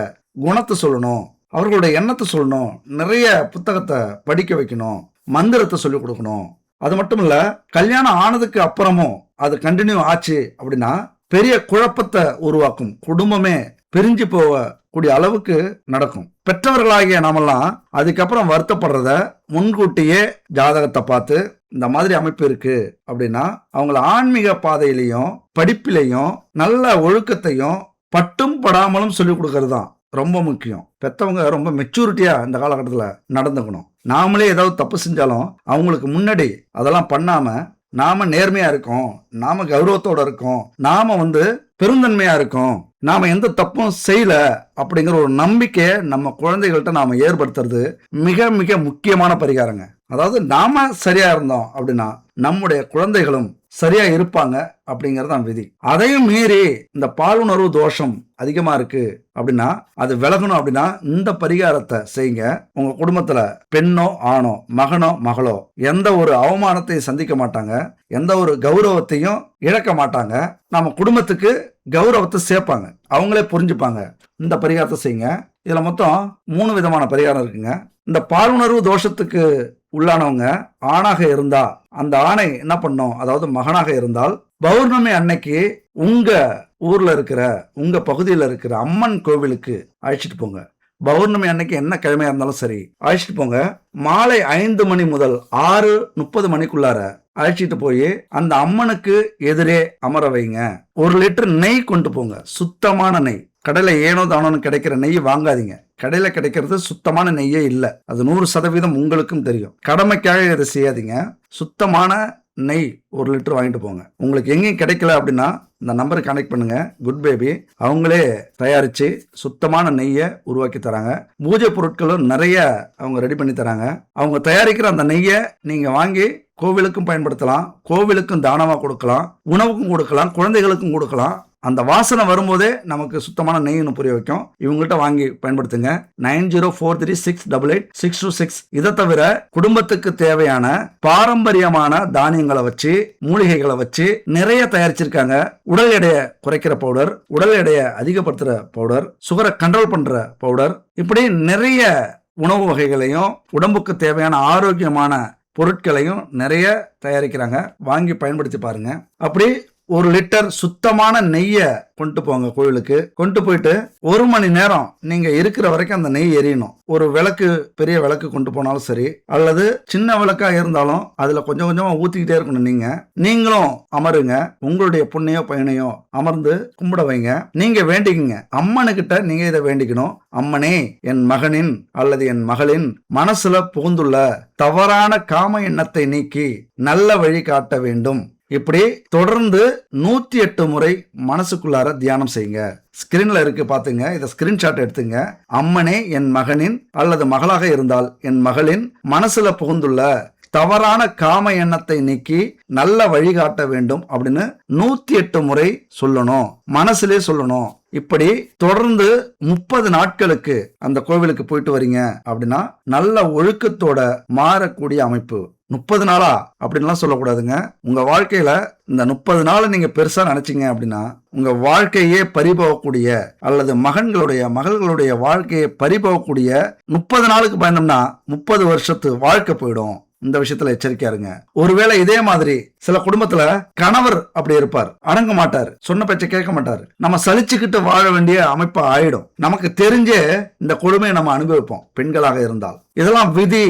குணத்தை சொல்லணும். அவர்களுடைய எண்ணத்தை சொல்லணும். நிறைய புத்தகத்தை படிக்க வைக்கணும். மந்திரத்தை சொல்லிக் கொடுக்கணும். அது மட்டும் இல்ல, கல்யாணம் ஆனதுக்கு அப்புறமும் அது கண்டினியூ ஆச்சு அப்படின்னா பெரிய குழப்பத்தை உருவாக்கும். குடும்பமே பிரிஞ்சு போக கூடிய அளவுக்கு நடக்கும். பெற்றவர்களாகிய நாமெல்லாம் அதுக்கப்புறம் வருத்தப்படுறத முன்கூட்டியே ஜாதகத்தை பார்த்து இந்த மாதிரி அமைப்பு இருக்கு அப்படின்னா அவங்கள ஆன்மீக பாதையிலையும் படிப்பிலையும் நல்ல ஒழுக்கத்தையும் பட்டும் படாமலும் சொல்லிக் கொடுக்கறது தான் ரொம்ப முக்கியம். பெற்றவங்க ரொம்ப மெச்சூரிட்டியா இந்த காலகட்டத்தில் நடந்துக்கணும். நாமளே ஏதாவது தப்பு செஞ்சாலும் அவங்களுக்கு முன்னாடி அதெல்லாம் பண்ணாம நாம நேர்மையா இருக்கோம், நாம கௌரவத்தோட இருக்கோம், நாம பெருந்தன்மையா இருக்கோம், நாம எந்த தப்பும் செய்யல அப்படிங்கிற ஒரு நம்பிக்கையை நம்ம குழந்தைகள்கிட்ட நாம ஏற்படுத்துறது மிக மிக முக்கியமான பரிகாரங்க. அதாவது நாம சரியா இருந்தோம் அப்படின்னா நம்முடைய குழந்தைகளும் சரியா இருப்பாங்க அப்படிங்கறதான் விதி. அதையும் மீறி இந்த பாலுணர்வு தோஷம் அதிகமா இருக்கு அப்படின்னா அது விலகணும் அப்படின்னா இந்த பரிகாரத்தை செய்யுங்க. உங்க குடும்பத்துல பெண்ணோ ஆணோ மகனோ மகளோ எந்த ஒரு அவமானத்தையும் சந்திக்க மாட்டாங்க, எந்த ஒரு கௌரவத்தையும் இழக்க மாட்டாங்க. நம்ம குடும்பத்துக்கு கௌரவத்தை சேர்ப்பாங்க, அவங்களே புரிஞ்சுப்பாங்க. இந்த பரிகாரத்தை செய்யுங்க. இதுல மொத்தம் 3 விதமான பரிகாரம் இருக்குங்க. இந்த பாலுணர்வு தோஷத்துக்கு உள்ளானவங்க ஆணாக இருந்தா அந்த ஆணை என்ன பண்ணும், அதாவது மகனாக இருந்தால் பௌர்ணமி அன்னைக்கு உங்க ஊர்ல இருக்கிற உங்க பகுதியில் இருக்கிற அம்மன் கோவிலுக்கு அழைச்சிட்டு போங்க. பௌர்ணமி அன்னைக்கு என்ன கிழமையா இருந்தாலும் சரி அழைச்சிட்டு போங்க. மாலை 5 மணி முதல் 6:30 மணிக்குள்ளார அழைச்சிட்டு போய் அந்த அம்மனுக்கு எதிரே அமர வைங்க. 1 லிட்டர் நெய் கொண்டு போங்க, சுத்தமான நெய். கடையில ஏனோ தானோன்னு கிடைக்கிற நெய் வாங்காதீங்க. கடையில கிடைக்கிறது சுத்தமான நெய்யே இல்லை. அது 100% உங்களுக்கும் தெரியும். கடமைக்காக இதை செய்யாதீங்க. சுத்தமான நெய் 1 லிட்டர் வாங்கிட்டு போங்க. உங்களுக்கு எங்கேயும் கிடைக்கல அப்படின்னா இந்த நம்பருக்கு கனெக்ட் பண்ணுங்க. குட் பேபி அவங்களே தயாரிச்சு சுத்தமான நெய்யை உருவாக்கி தராங்க. பூஜை பொருட்களும் நிறைய அவங்க ரெடி பண்ணி தராங்க. அவங்க தயாரிக்கிற அந்த நெய்யை நீங்க வாங்கி கோவிலுக்கும் பயன்படுத்தலாம், கோவிலுக்கும் தானமா கொடுக்கலாம், உணவுக்கும் கொடுக்கலாம், குழந்தைகளுக்கும் கொடுக்கலாம். அந்த வாசனை வரும்போதே நமக்கு சுத்தமான நெய்னு புரிய வைக்கும். இவங்கள்ட்ட வாங்கி பயன்படுத்துங்க. 9043688626. இதை தவிர குடும்பத்துக்கு தேவையான பாரம்பரியமான தானியங்களை வச்சு மூலிகைகளை வச்சு நிறைய தயாரிச்சிருக்காங்க. உடல் எடையை குறைக்கிற பவுடர், உடல் எடையை அதிகப்படுத்துற பவுடர், சுகரை கண்ட்ரோல் பண்ற பவுடர், இப்படி நிறைய உணவு வகைகளையும் உடம்புக்கு தேவையான ஆரோக்கியமான பொருட்களையும் நிறைய தயாரிக்கிறாங்க. வாங்கி பயன்படுத்தி பாருங்க. அப்படி 1 லிட்டர் சுத்தமான நெய்யை கொண்டு போங்க கோயிலுக்கு. கொண்டு போயிட்டு 1 மணி நேரம் நீங்க இருக்கிற வரைக்கும் அந்த நெய் எரியணும். ஒரு விளக்கு, பெரிய விளக்கு கொண்டு போனாலும் சரி, அல்லது சின்ன விளக்கா இருந்தாலும் அதுல கொஞ்சம் கொஞ்சமா ஊத்திக்கிட்டே இருக்கணும். நீங்களும் அமருங்க. உங்களுடைய பொண்ணையோ பையனையோ அமர்ந்து கும்பிட வைங்க. நீங்க வேண்டிக்குங்க. அம்மனுக்கிட்ட நீங்க இதை வேண்டிக்கணும். அம்மனே, என் மகனின் அல்லது என் மகளின் மனசுல புகுந்துள்ள தவறான காம எண்ணத்தை நீக்கி நல்ல வழி காட்ட வேண்டும். இப்படி தொடர்ந்து 108 முறை மனசுக்குள்ளார தியானம் செய்யுங்க. ஸ்கிரீன்ல இருக்கு பாத்துங்க. இதை ஸ்கிரீன்ஷாட் எடுத்துங்க. அம்மனே, என் மகனின் அல்லது மகளாக இருந்தால் என் மகளின் மனசுல புகுந்துள்ள தவறான காம எண்ணத்தை நீக்கி நல்ல வழிகாட்ட வேண்டும் அப்படின்னு 108 முறை சொல்லணும். மனசுலே சொல்லணும். இப்படி தொடர்ந்து 30 நாட்களுக்கு அந்த கோவிலுக்கு போயிட்டு வரீங்க அப்படின்னா நல்ல ஒழுக்கத்தோட மாறக்கூடிய அமைப்பு. 30 நாளா அப்படின்லாம் சொல்லக்கூடாதுங்க. உங்க வாழ்க்கையில இந்த 30 நாளை நீங்க பெருசா நினைச்சீங்க அப்படின்னா உங்க வாழ்க்கையே பறிபோகக்கூடிய அல்லது மகள்களுடைய வாழ்க்கையை பறிபோகக்கூடிய 30 நாளுக்கு பயந்தோம்னா 30 வருஷத்து வாழ்க்கை போயிடும். இந்த விஷயத்துல எச்சரிக்கையா இருங்க. ஒருவேளை இதே மாதிரி சில குடும்பத்துல கணவர் அப்படி இருப்பார், அடங்க மாட்டார், சொன்ன பேச்சை கேட்க மாட்டார். நம்ம சலிச்சுக்கிட்டு வாழ வேண்டிய அமைப்பா ஆயிடும். நமக்கு தெரிஞ்சே இந்த கொடுமையை நம்ம அனுபவிப்போம் பெண்களாக இருந்தால். இதெல்லாம் விதி.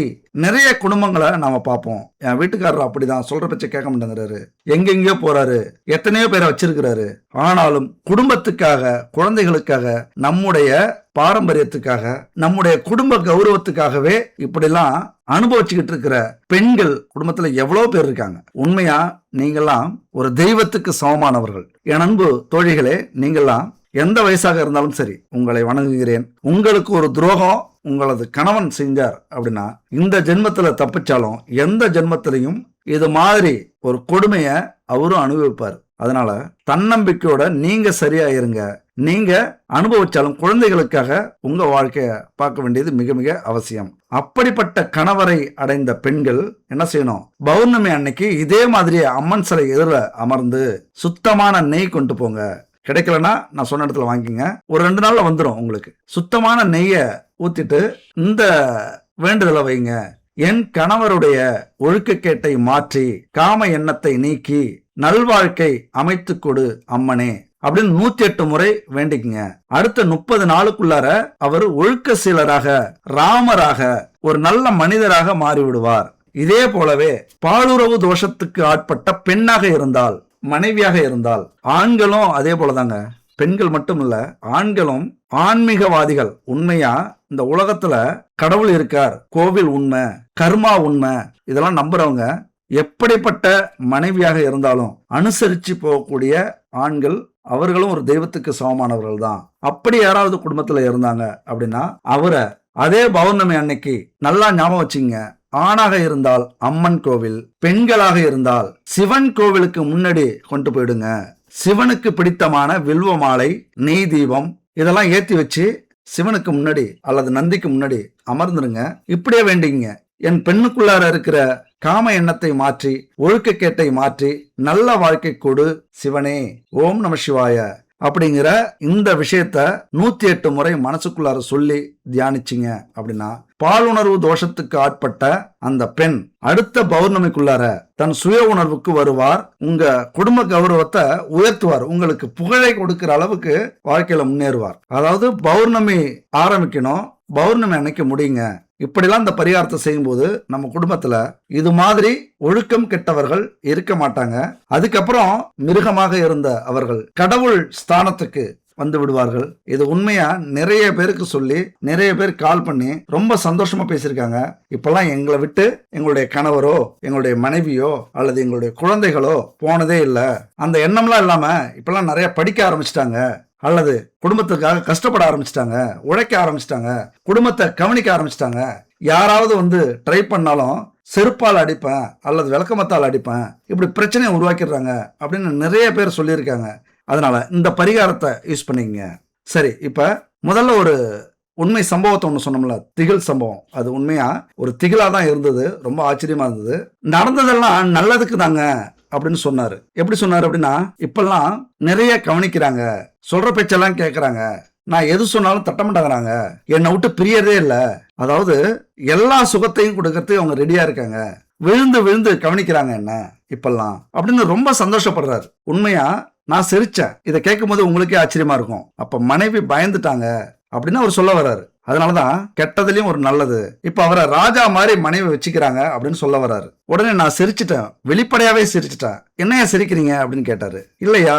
நிறைய குடும்பங்களை நாம பார்ப்போம். என் வீட்டுக்காரர் அப்படிதான், சொல்ற பேச்சை கேட்க மாட்டேங்கிறாரு, எங்கெங்கயோ போறாரு, எத்தனையோ பேரை வச்சிருக்கிறாரு. ஆனாலும் குடும்பத்துக்காக, குழந்தைகளுக்காக, நம்முடைய பாரம்பரியத்துக்காக, நம்முடைய குடும்ப கௌரவத்துக்காகவே இப்படிலாம் அனுபவிச்சுக்கிட்டு இருக்கிற பெண்கள் குடும்பத்துல எவ்வளவு பேர் இருக்காங்க. உண்மையா நீங்கெல்லாம் ஒரு தெய்வத்துக்கு சமமானவர்கள். என் அன்பு தோழிகளே, நீங்கெல்லாம் எந்த வயசாக இருந்தாலும் சரி உங்களை வணங்குகிறேன். உங்களுக்கு ஒரு துரோகம் உங்களது கணவன் செஞ்சார் அப்படின்னா இந்த ஜென்மத்துல தப்பிச்சாலும் எந்த ஜென்மத்திலையும் இது மாதிரி ஒரு கொடுமைய அவரும் அனுபவிப்பார். அதனால தன்னம்பிக்கையோட நீங்க சரியா இருங்க. நீங்க அனுபவிச்சாலும் குழந்தைகளுக்காக உங்க வாழ்க்கைய பார்க்க வேண்டியது மிக மிக அவசியம். அப்படிப்பட்ட கணவரை அடைந்த பெண்கள் என்ன செய்யணும்? பௌர்ணமி அன்னைக்கு இதே மாதிரியே அம்மன் சிலை எதிர அமர்ந்து சுத்தமான நெய் கொண்டு போங்க. கிடைக்கலன்னா நான் சொன்ன இடத்துல வாங்கிங்க. ஒரு 2 நாள்ல வந்துடும் உங்களுக்கு. சுத்தமான நெய்யை ஊத்திட்டு இந்த வேண்டுதலை வைங்க. என் கணவருடைய ஒழுக்கக்கேட்டை மாற்றி காம எண்ணத்தை நீக்கி நல்வாழ்க்கை அமைத்து கொடு அம்மனே அப்படின்னு 108 முறை வேண்டிக்குங்க. அடுத்த 30 நாளுக்குள்ளார அவர் ஒழுக்க சீலராக, ராமராக, ஒரு நல்ல மனிதராக மாறிவிடுவார். இதே போலவே பாலுறவு தோஷத்துக்கு ஆட்பட்ட பெண்ணாக இருந்தால், மனைவியாக இருந்தால், ஆண்களும் அதே போலதாங்க. பெண்கள் மட்டும் இல்ல, ஆண்களும் ஆன்மீகவாதிகள். உண்மையா இந்த உலகத்துல கடவுள் இருக்கார், கோவில் உண்மை, கர்மா உண்மை, இதெல்லாம் நம்புறவங்க எப்படிப்பட்ட மனைவியாக இருந்தாலும் அனுசரிச்சு போகக்கூடிய ஆண்கள், அவர்களும் ஒரு தெய்வத்துக்கு சமமானவர்கள் தான். அப்படி யாராவது குடும்பத்துல இருந்தாங்க அப்படின்னா அவரை அதே பௌர்ணமி அன்னைக்கு நல்லா ஞாபகம் வச்சுங்க. ஆணாக இருந்தால் அம்மன் கோவில், பெண்களாக இருந்தால் சிவன் கோவிலுக்கு முன்னாடி கொண்டு போயிடுங்க. சிவனுக்கு பிடித்தமான வில்வ மாலை, நெய் தீபம் இதெல்லாம் ஏத்தி வச்சு சிவனுக்கு முன்னாடி அல்லது நந்திக்கு முன்னாடி அமர்ந்துருங்க. இப்படியே வேண்டிங்க. என் பெண்ணுக்குள்ளார இருக்கிற காம எண்ணத்தை மாற்றி, ஒழுக்கக்கேட்டை மாற்றி நல்ல வாழ்க்கை கொடு சிவனே, ஓம் நம சிவாய அப்படிங்கிற இந்த விஷயத்த 108 முறை மனசுக்குள்ளார சொல்லி தியானிச்சிங்க அப்படின்னா பாலுணர்வு தோஷத்துக்கு ஆட்பட்ட அந்த பெண் அடுத்த பௌர்ணமிக்குள்ளார தன் சுய உணர்வுக்கு வருவார். உங்க குடும்ப கௌரவத்தை உயர்த்துவார். உங்களுக்கு புகழை கொடுக்கிற அளவுக்கு வாழ்க்கையில முன்னேறுவார். அதாவது பௌர்ணமி ஆரம்பிக்கணும், பௌர்ணமி அன்னைக்கு முடியுங்க. இப்படிலாம் இந்த பரிகாரத்தை செய்யும்போது நம்ம குடும்பத்துல இது மாதிரி ஒழுக்கம் கெட்டவர்கள் இருக்க மாட்டாங்க. அதுக்கப்புறம் மிருகமாக இருந்த அவர்கள் கடவுள் ஸ்தானத்துக்கு வந்து விடுவார்கள். இது உண்மையா நிறைய பேருக்கு சொல்லி நிறைய பேர் கால் பண்ணி ரொம்ப சந்தோஷமா பேசியிருக்காங்க. இப்பெல்லாம் எங்களை விட்டு எங்களுடைய கணவரோ, எங்களுடைய மனைவியோ அல்லது எங்களுடைய குழந்தைகளோ போனதே இல்லை. அந்த எண்ணம்லாம் இல்லாம இப்பெல்லாம் நிறைய படிக்க ஆரம்பிச்சிட்டாங்க, அல்லது குடும்பத்துக்காக கஷ்டப்பட ஆரம்பிச்சிட்டாங்க, உழைக்க ஆரம்பிச்சிட்டாங்க, குடும்பத்தை கவனிக்க ஆரம்பிச்சிட்டாங்க. யாராவது வந்து ட்ரை பண்ணாலும் செருப்பால் அடிப்பேன் அல்லது விளக்கமத்தால் அடிப்பேன், இப்படி பிரச்சனையை உருவாக்கிடுறாங்க அப்படின்னு நிறைய பேர் சொல்லியிருக்காங்க. அதனால இந்த பரிகாரத்தை யூஸ் பண்ணிக்கங்க. சரி, இப்ப முதல்ல ஒரு உண்மை சம்பவத்தை ஒன்று சொன்னோம்ல, திகில் சம்பவம். அது உண்மையா ஒரு திகிலா தான் இருந்தது. ரொம்ப ஆச்சரியமா இருந்தது. நடந்ததெல்லாம் நல்லதுக்கு தாங்க அப்படின்னு சொன்னாரு. எப்படி சொன்னாரு அப்படின்னா, இப்பெல்லாம் நிறைய கவனிக்கிறாங்க, சொல்ற பேச்செல்லாம் கேட்கறாங்க, நான் எது சொன்னாலும் தட்டமாட்டாங்கிறாங்க, என்னை விட்டு பிரியறதே இல்லை. அதாவது எல்லா சுகத்தையும் கொடுக்கறதுக்கு அவங்க ரெடியா இருக்காங்க. விழுந்து விழுந்து கவனிக்கிறாங்க என்ன இப்பெல்லாம் அப்படின்னு ரொம்ப சந்தோஷப்படுறாரு. உண்மையா நான் சிரிச்சேன். இதை கேட்கும் போது உங்களுக்கே ஆச்சரியமா இருக்கும். அப்ப மனைவி பயந்துட்டாங்க அப்படின்னு அவர் சொல்ல வர்றாரு. அதனாலதான் கெட்டதுலயும் ஒரு நல்லது. இப்ப அவரை ராஜா மாதிரி மனைவி வச்சுக்கிறாங்க அப்படின்னு சொல்ல வர்றாரு. உடனே நான் சிரிச்சிட்டேன், வெளிப்படையாவே சிரிச்சிட்டேன். என்னையா சிரிக்கிறீங்க அப்படின்னு கேட்டாரு. இல்லையா,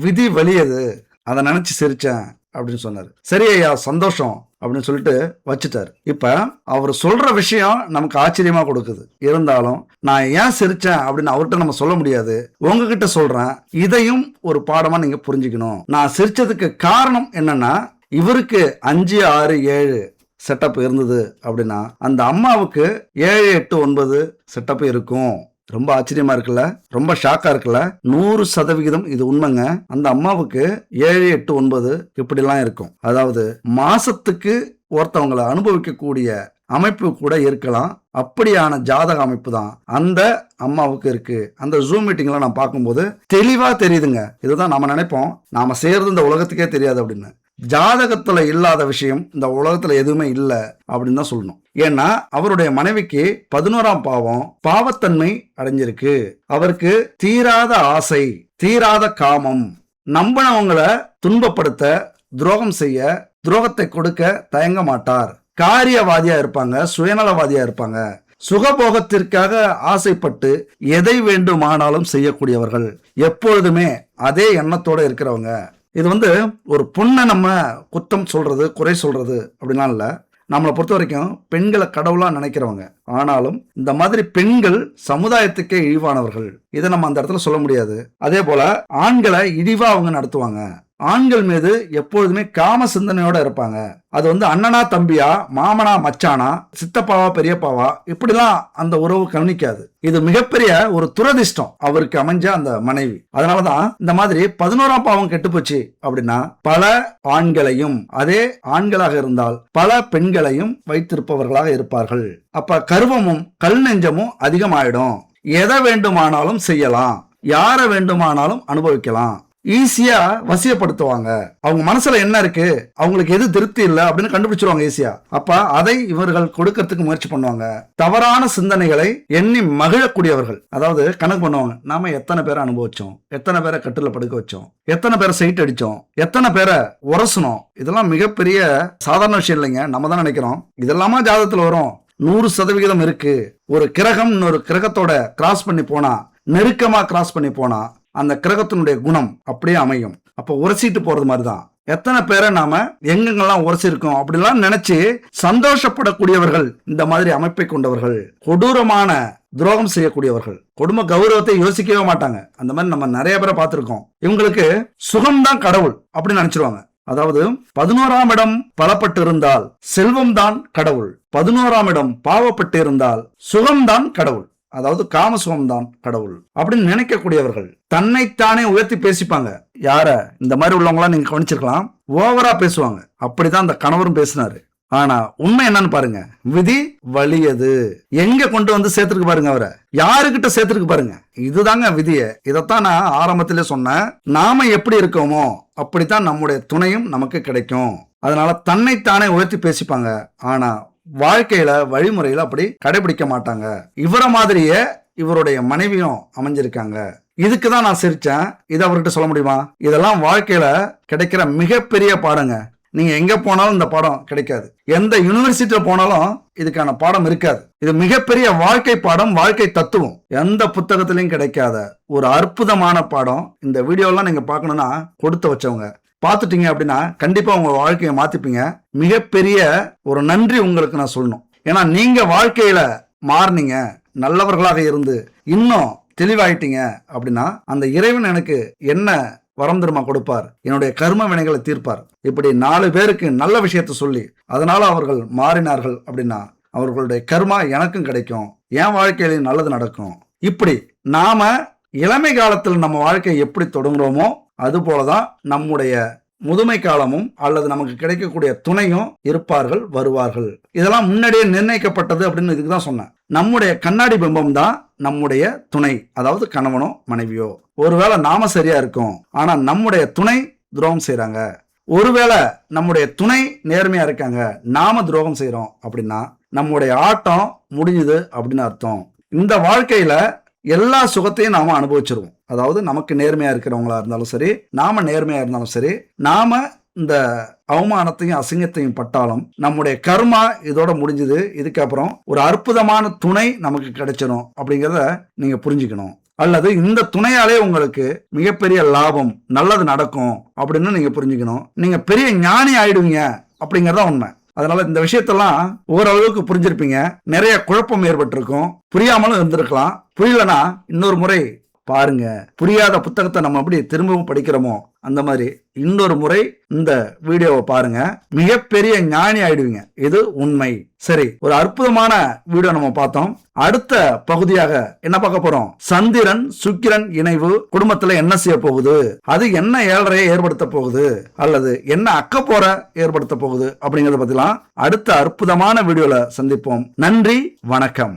விதி வலியது, அதை நினைச்சு சிரிச்சேன் அப்படின்னு சொன்னாரு. சரி ஐயா, சந்தோஷம் அப்படின்னு சொல்லிட்டு வச்சுட்டாரு. இப்ப அவர் சொல்ற விஷயம் நமக்கு ஆச்சரியமா கொடுக்குது. இருந்தாலும் நான் ஏன் சிரிச்சேன் அப்படின்னு அவர்கிட்ட நம்ம சொல்ல முடியாது. உங்ககிட்ட சொல்றேன், இதையும் ஒரு பாடமா நீங்க புரிஞ்சுக்கணும். நான் சிரிச்சதுக்கு காரணம் என்னன்னா, இவருக்கு 5, 6, 7 செட்டப் இருந்தது அப்படின்னா அந்த அம்மாவுக்கு 7, 8, 9 செட்டப் இருக்கும். ரொம்ப ஆச்சரியமா இருக்குல்ல, ரொம்ப ஷாக்கா இருக்குல்ல. 100% இது உண்மைங்க. அந்த அம்மாவுக்கு 7, 8, 9 இப்படிலாம் இருக்கும். அதாவது மாசத்துக்கு ஒருத்தவங்களை அனுபவிக்கக்கூடிய அமைப்பு கூட இருக்கலாம். அப்படியான ஜாதக அமைப்பு தான் அந்த அம்மாவுக்கு இருக்கு. அந்த ஜூம் மீட்டிங்ல நான் பார்க்கும்போது தெளிவா தெரியுதுங்க. இதுதான் நாம நினைப்போம், நாம செய்யறது இந்த உலகத்துக்கே தெரியாது அப்படின்னு. ஜாதகத்துல இல்லாத விஷயம் இந்த உலகத்துல எதுவுமே இல்லை அப்படின்னு தான் சொல்லணும். ஏன்னா அவருடைய மனைவிக்கு 11ஆம் பாவம் பாவத்தன்மை அடைஞ்சிருக்கு. அவருக்கு தீராத ஆசை, தீராத காமம், நம்பினவங்களை துன்பப்படுத்த, துரோகம் செய்ய, துரோகத்தை கொடுக்க தயங்க மாட்டார். காரியவாதியா இருப்பாங்க, சுயநலவாதியா இருப்பாங்க. சுகபோகத்திற்காக ஆசைப்பட்டு எதை வேண்டுமானாலும் செய்யக்கூடியவர்கள், எப்பொழுதுமே அதே எண்ணத்தோட இருக்கிறவங்க. இது ஒரு பொண்ணை நம்ம குத்தம் சொல்றது, குறை சொல்றது அப்படின்னா இல்லை. நம்மளை பொறுத்த வரைக்கும் பெண்களை கடவுளா நினைக்கிறவங்க. ஆனாலும் இந்த மாதிரி பெண்கள் சமுதாயத்துக்கே இழிவானவர்கள். இதை நம்ம அந்த இடத்துல சொல்ல முடியாது. அதே போல ஆண்களை இழிவா அவங்க நடத்துவாங்க. ஆண்கள் மீது எப்பொழுதுமே காம சிந்தனையோட இருப்பாங்க. அது அண்ணனா தம்பியா, மாமனா மச்சானா, சித்தப்பாவா பெரியப்பாவா, இப்படிலாம் அந்த உறவு கவனிக்காது. இது மிகப்பெரிய ஒரு துரதிர்ஷ்டம் அவருக்கு அமைஞ்ச அந்த மனைவி. அதனாலதான் இந்த மாதிரி 11ஆம் பாவம் கெட்டு போச்சு அப்படின்னா பல ஆண்களையும், அதே ஆண்களாக இருந்தால் பல பெண்களையும் வைத்திருப்பவர்களாக இருப்பார்கள். அப்ப கர்வமும் கல் நெஞ்சமும் அதிகமாயிடும். எதை வேண்டுமானாலும் செய்யலாம், யாரை வேண்டுமானாலும் அனுபவிக்கலாம். ஈஸியா வசியப்படுத்துவாங்க. அவங்க மனசுல என்ன இருக்கு, அவங்களுக்கு எது திருப்தி இல்லை அப்படின்னு கண்டுபிடிச்சிருவாங்க ஈஸியா. அப்ப அதை இவர்கள் கொடுக்கறதுக்கு முயற்சி பண்ணுவாங்க. தவறான சிந்தனைகளை எண்ணி மகிழக்கூடியவர்கள். அதாவது கணக்கு பண்ணுவாங்க, நாம எத்தனை பேரை அனுபவிச்சோம், எத்தனை பேரை கட்டுல படுக்க வச்சோம், எத்தனை பேரை சைட் அடிச்சோம், எத்தனை பேரை உரசணும். இதெல்லாம் மிகப்பெரிய சாதாரண விஷயம் இல்லைங்க. நம்ம தான் நினைக்கிறோம் இதெல்லாமா ஜாதகத்துல வரும். 100% இருக்கு. ஒரு கிரகம் இன்னொரு கிரகத்தோட கிராஸ் பண்ணி போனா, நெருக்கமா கிராஸ் பண்ணி போனா அந்த கிரகத்தினுடைய குணம் அப்படியே அமையும். அப்ப உரசிட்டு போறது மாதிரிதான். எத்தனை பேரை நாம எங்கெங்கெல்லாம் உரசிருக்கோம் அப்படிலாம் நினைச்சு சந்தோஷப்படக்கூடியவர்கள் இந்த மாதிரி அமைப்பை கொண்டவர்கள். கொடூரமான துரோகம் செய்யக்கூடியவர்கள். குடும்ப கௌரவத்தை யோசிக்கவே மாட்டாங்க. அந்த மாதிரி நம்ம நிறைய பேரை பார்த்திருக்கோம். இவங்களுக்கு சுகம்தான் கடவுள் அப்படின்னு நினைச்சிருவாங்க. அதாவது 11ஆம் இடம் பலப்பட்டு இருந்தால் செல்வம் தான் கடவுள், 11ஆம் இடம் பாவப்பட்டு இருந்தால் சுகம்தான் கடவுள், அதாவது காமசுகம் தான் கடவுள் அப்படின்னு நினைக்கக்கூடியவர்கள். தன்னைத்தானே உயர்த்தி பேசிப்பாங்க. யார இந்த மாதிரி உள்ளவங்களாம் நீங்க கவனிச்சிருக்கலாம், ஓவரா பேசுவாங்க. அப்படிதான் அந்த கணவரும் பேசினாரு. ஆனா உண்மை என்னன்னு பாருங்க, விதி வலியது. எங்க கொண்டு சேர்த்துருக்கு பாருங்க, அவரை யாருக்கிட்ட சேர்த்துருக்கு பாருங்க. இதுதாங்க விதிய. இதைத்தான் நான் ஆரம்பத்திலே சொன்னேன். நாம எப்படி இருக்கோமோ அப்படித்தான் நம்முடைய துணையும் நமக்கு கிடைக்கும். அதனால தன்னைத்தானே உயர்த்தி பேசிப்பாங்க. ஆனா வாழ்க்கையில வழிமுறையில அப்படி கடைபிடிக்க மாட்டாங்க. இவரை மாதிரியே இவருடைய மனைவியும் அமைஞ்சிருக்காங்க. இதுக்குதான் நான் சிரிச்சேன். இதை அவர்கிட்ட சொல்ல முடியுமா? இதெல்லாம் வாழ்க்கையில கிடைக்கிற மிகப்பெரிய பாடங்க. நீங்க எங்க போனாலும் இந்த பாடம் கிடைக்காது. எந்த யூனிவர்சிட்டியில போனாலும் இதுக்கான பாடம் இருக்காது. இது மிகப்பெரிய வாழ்க்கை பாடம், வாழ்க்கை தத்துவம். எந்த புத்தகத்திலையும் கிடைக்காத ஒரு அற்புதமான பாடம். இந்த வீடியோலாம் நீங்க பார்க்கணும்னா கொடுத்து வச்சவங்க பார்த்துட்டீங்க அப்படின்னா கண்டிப்பா உங்க வாழ்க்கையை மாத்திப்பீங்க. மிகப்பெரிய ஒரு நன்றி உங்களுக்கு நான் சொல்லணும். ஏன்னா நீங்க வாழ்க்கையில மாறினீங்க, நல்லவர்களாக இருந்து இன்னும் தெளிவாயிட்டீங்க அப்படின்னா அந்த இறைவன் எனக்கு என்ன வரம் திரும்ப கொடுப்பார், என்னுடைய கர்ம வினைகளை தீர்ப்பார். இப்படி 4 பேருக்கு நல்ல விஷயத்த சொல்லி அதனால அவர்கள் மாறினார்கள் அப்படின்னா அவர்களுடைய கர்மா எனக்கும் கிடைக்கும், என் வாழ்க்கையிலையும் நல்லது நடக்கும். இப்படி நாம இளமை காலத்தில் நம்ம வாழ்க்கையை எப்படி தொடங்குறோமோ அது போலதான் நம்முடைய முதுமை காலமும் அல்லது நமக்கு கிடைக்கக்கூடிய துணையும் இருப்பார்கள், வருவார்கள். இதெல்லாம் முன்னாடியே நிர்ணயிக்கப்பட்டது அப்படின்னு இதுக்கு தான் சொன்னேன். நம்முடைய கண்ணாடி பிம்பம் தான் நம்முடைய துணை, அதாவது கணவனோ மனைவியோ. ஒருவேளை நாம சரியா இருக்கோம், ஆனா நம்முடைய துணை துரோகம் செய்யறாங்க. ஒருவேளை நம்முடைய துணை நேர்மையா இருக்காங்க, நாம துரோகம் செய்யறோம் அப்படின்னா நம்முடைய ஆட்டம் முடிஞ்சுது அப்படின்னு அர்த்தம். இந்த வாழ்க்கையில எல்லா சுகத்தையும் நாம அனுபவிச்சிருவோம். அதாவது நமக்கு நேர்மையா இருக்கிறவங்களா இருந்தாலும் சரி, நாம நேர்மையா இருந்தாலும் சரி, நாம இந்த அவமானத்தையும் அசிங்கத்தையும் பட்டாலும் நம்முடைய கர்மா இதோட முடிஞ்சது. இதுக்கப்புறம் ஒரு அற்புதமான துணை நமக்கு கிடைச்சிடும் அப்படிங்கிறத நீங்க புரிஞ்சுக்கணும். அல்லது இந்த துணையாலே உங்களுக்கு மிகப்பெரிய லாபம், நல்லது நடக்கும் அப்படின்னு நீங்க புரிஞ்சுக்கணும். நீங்க பெரிய ஞானி ஆயிடுவீங்க அப்படிங்கறத உண்மை. அதனால இந்த விஷயத்தெல்லாம் ஓரளவுக்கு புரிஞ்சிருப்பீங்க. நிறைய குழப்பம் ஏற்பட்டிருக்கும், புரியாமலும் இருந்திருக்கலாம். புரியலனா இன்னொரு முறை பாருங்க. புரியாத புத்தகத்தை நம்ம எப்படி திரும்பவும் படிக்கிறோமோ அந்த மாதிரி இன்னொரு முறை இந்த வீடியோவை பாருங்க. மிகப்பெரிய ஞானி ஆயிடுவீங்க. இது உண்மை. சரி, ஒரு அற்புதமான வீடியோ நம்ம பார்த்தோம். அடுத்த பகுதியாக என்ன பார்க்க போறோம்? சந்திரன் சுக்கிரன் இணைவு குடும்பத்துல என்ன செய்ய போகுது, அது என்ன ஏழரையை ஏற்படுத்த போகுது, அல்லது என்ன அக்கப்போற ஏற்படுத்த போகுது அப்படிங்கறத பத்திலாம் அடுத்த அற்புதமான வீடியோல சந்திப்போம். நன்றி, வணக்கம்.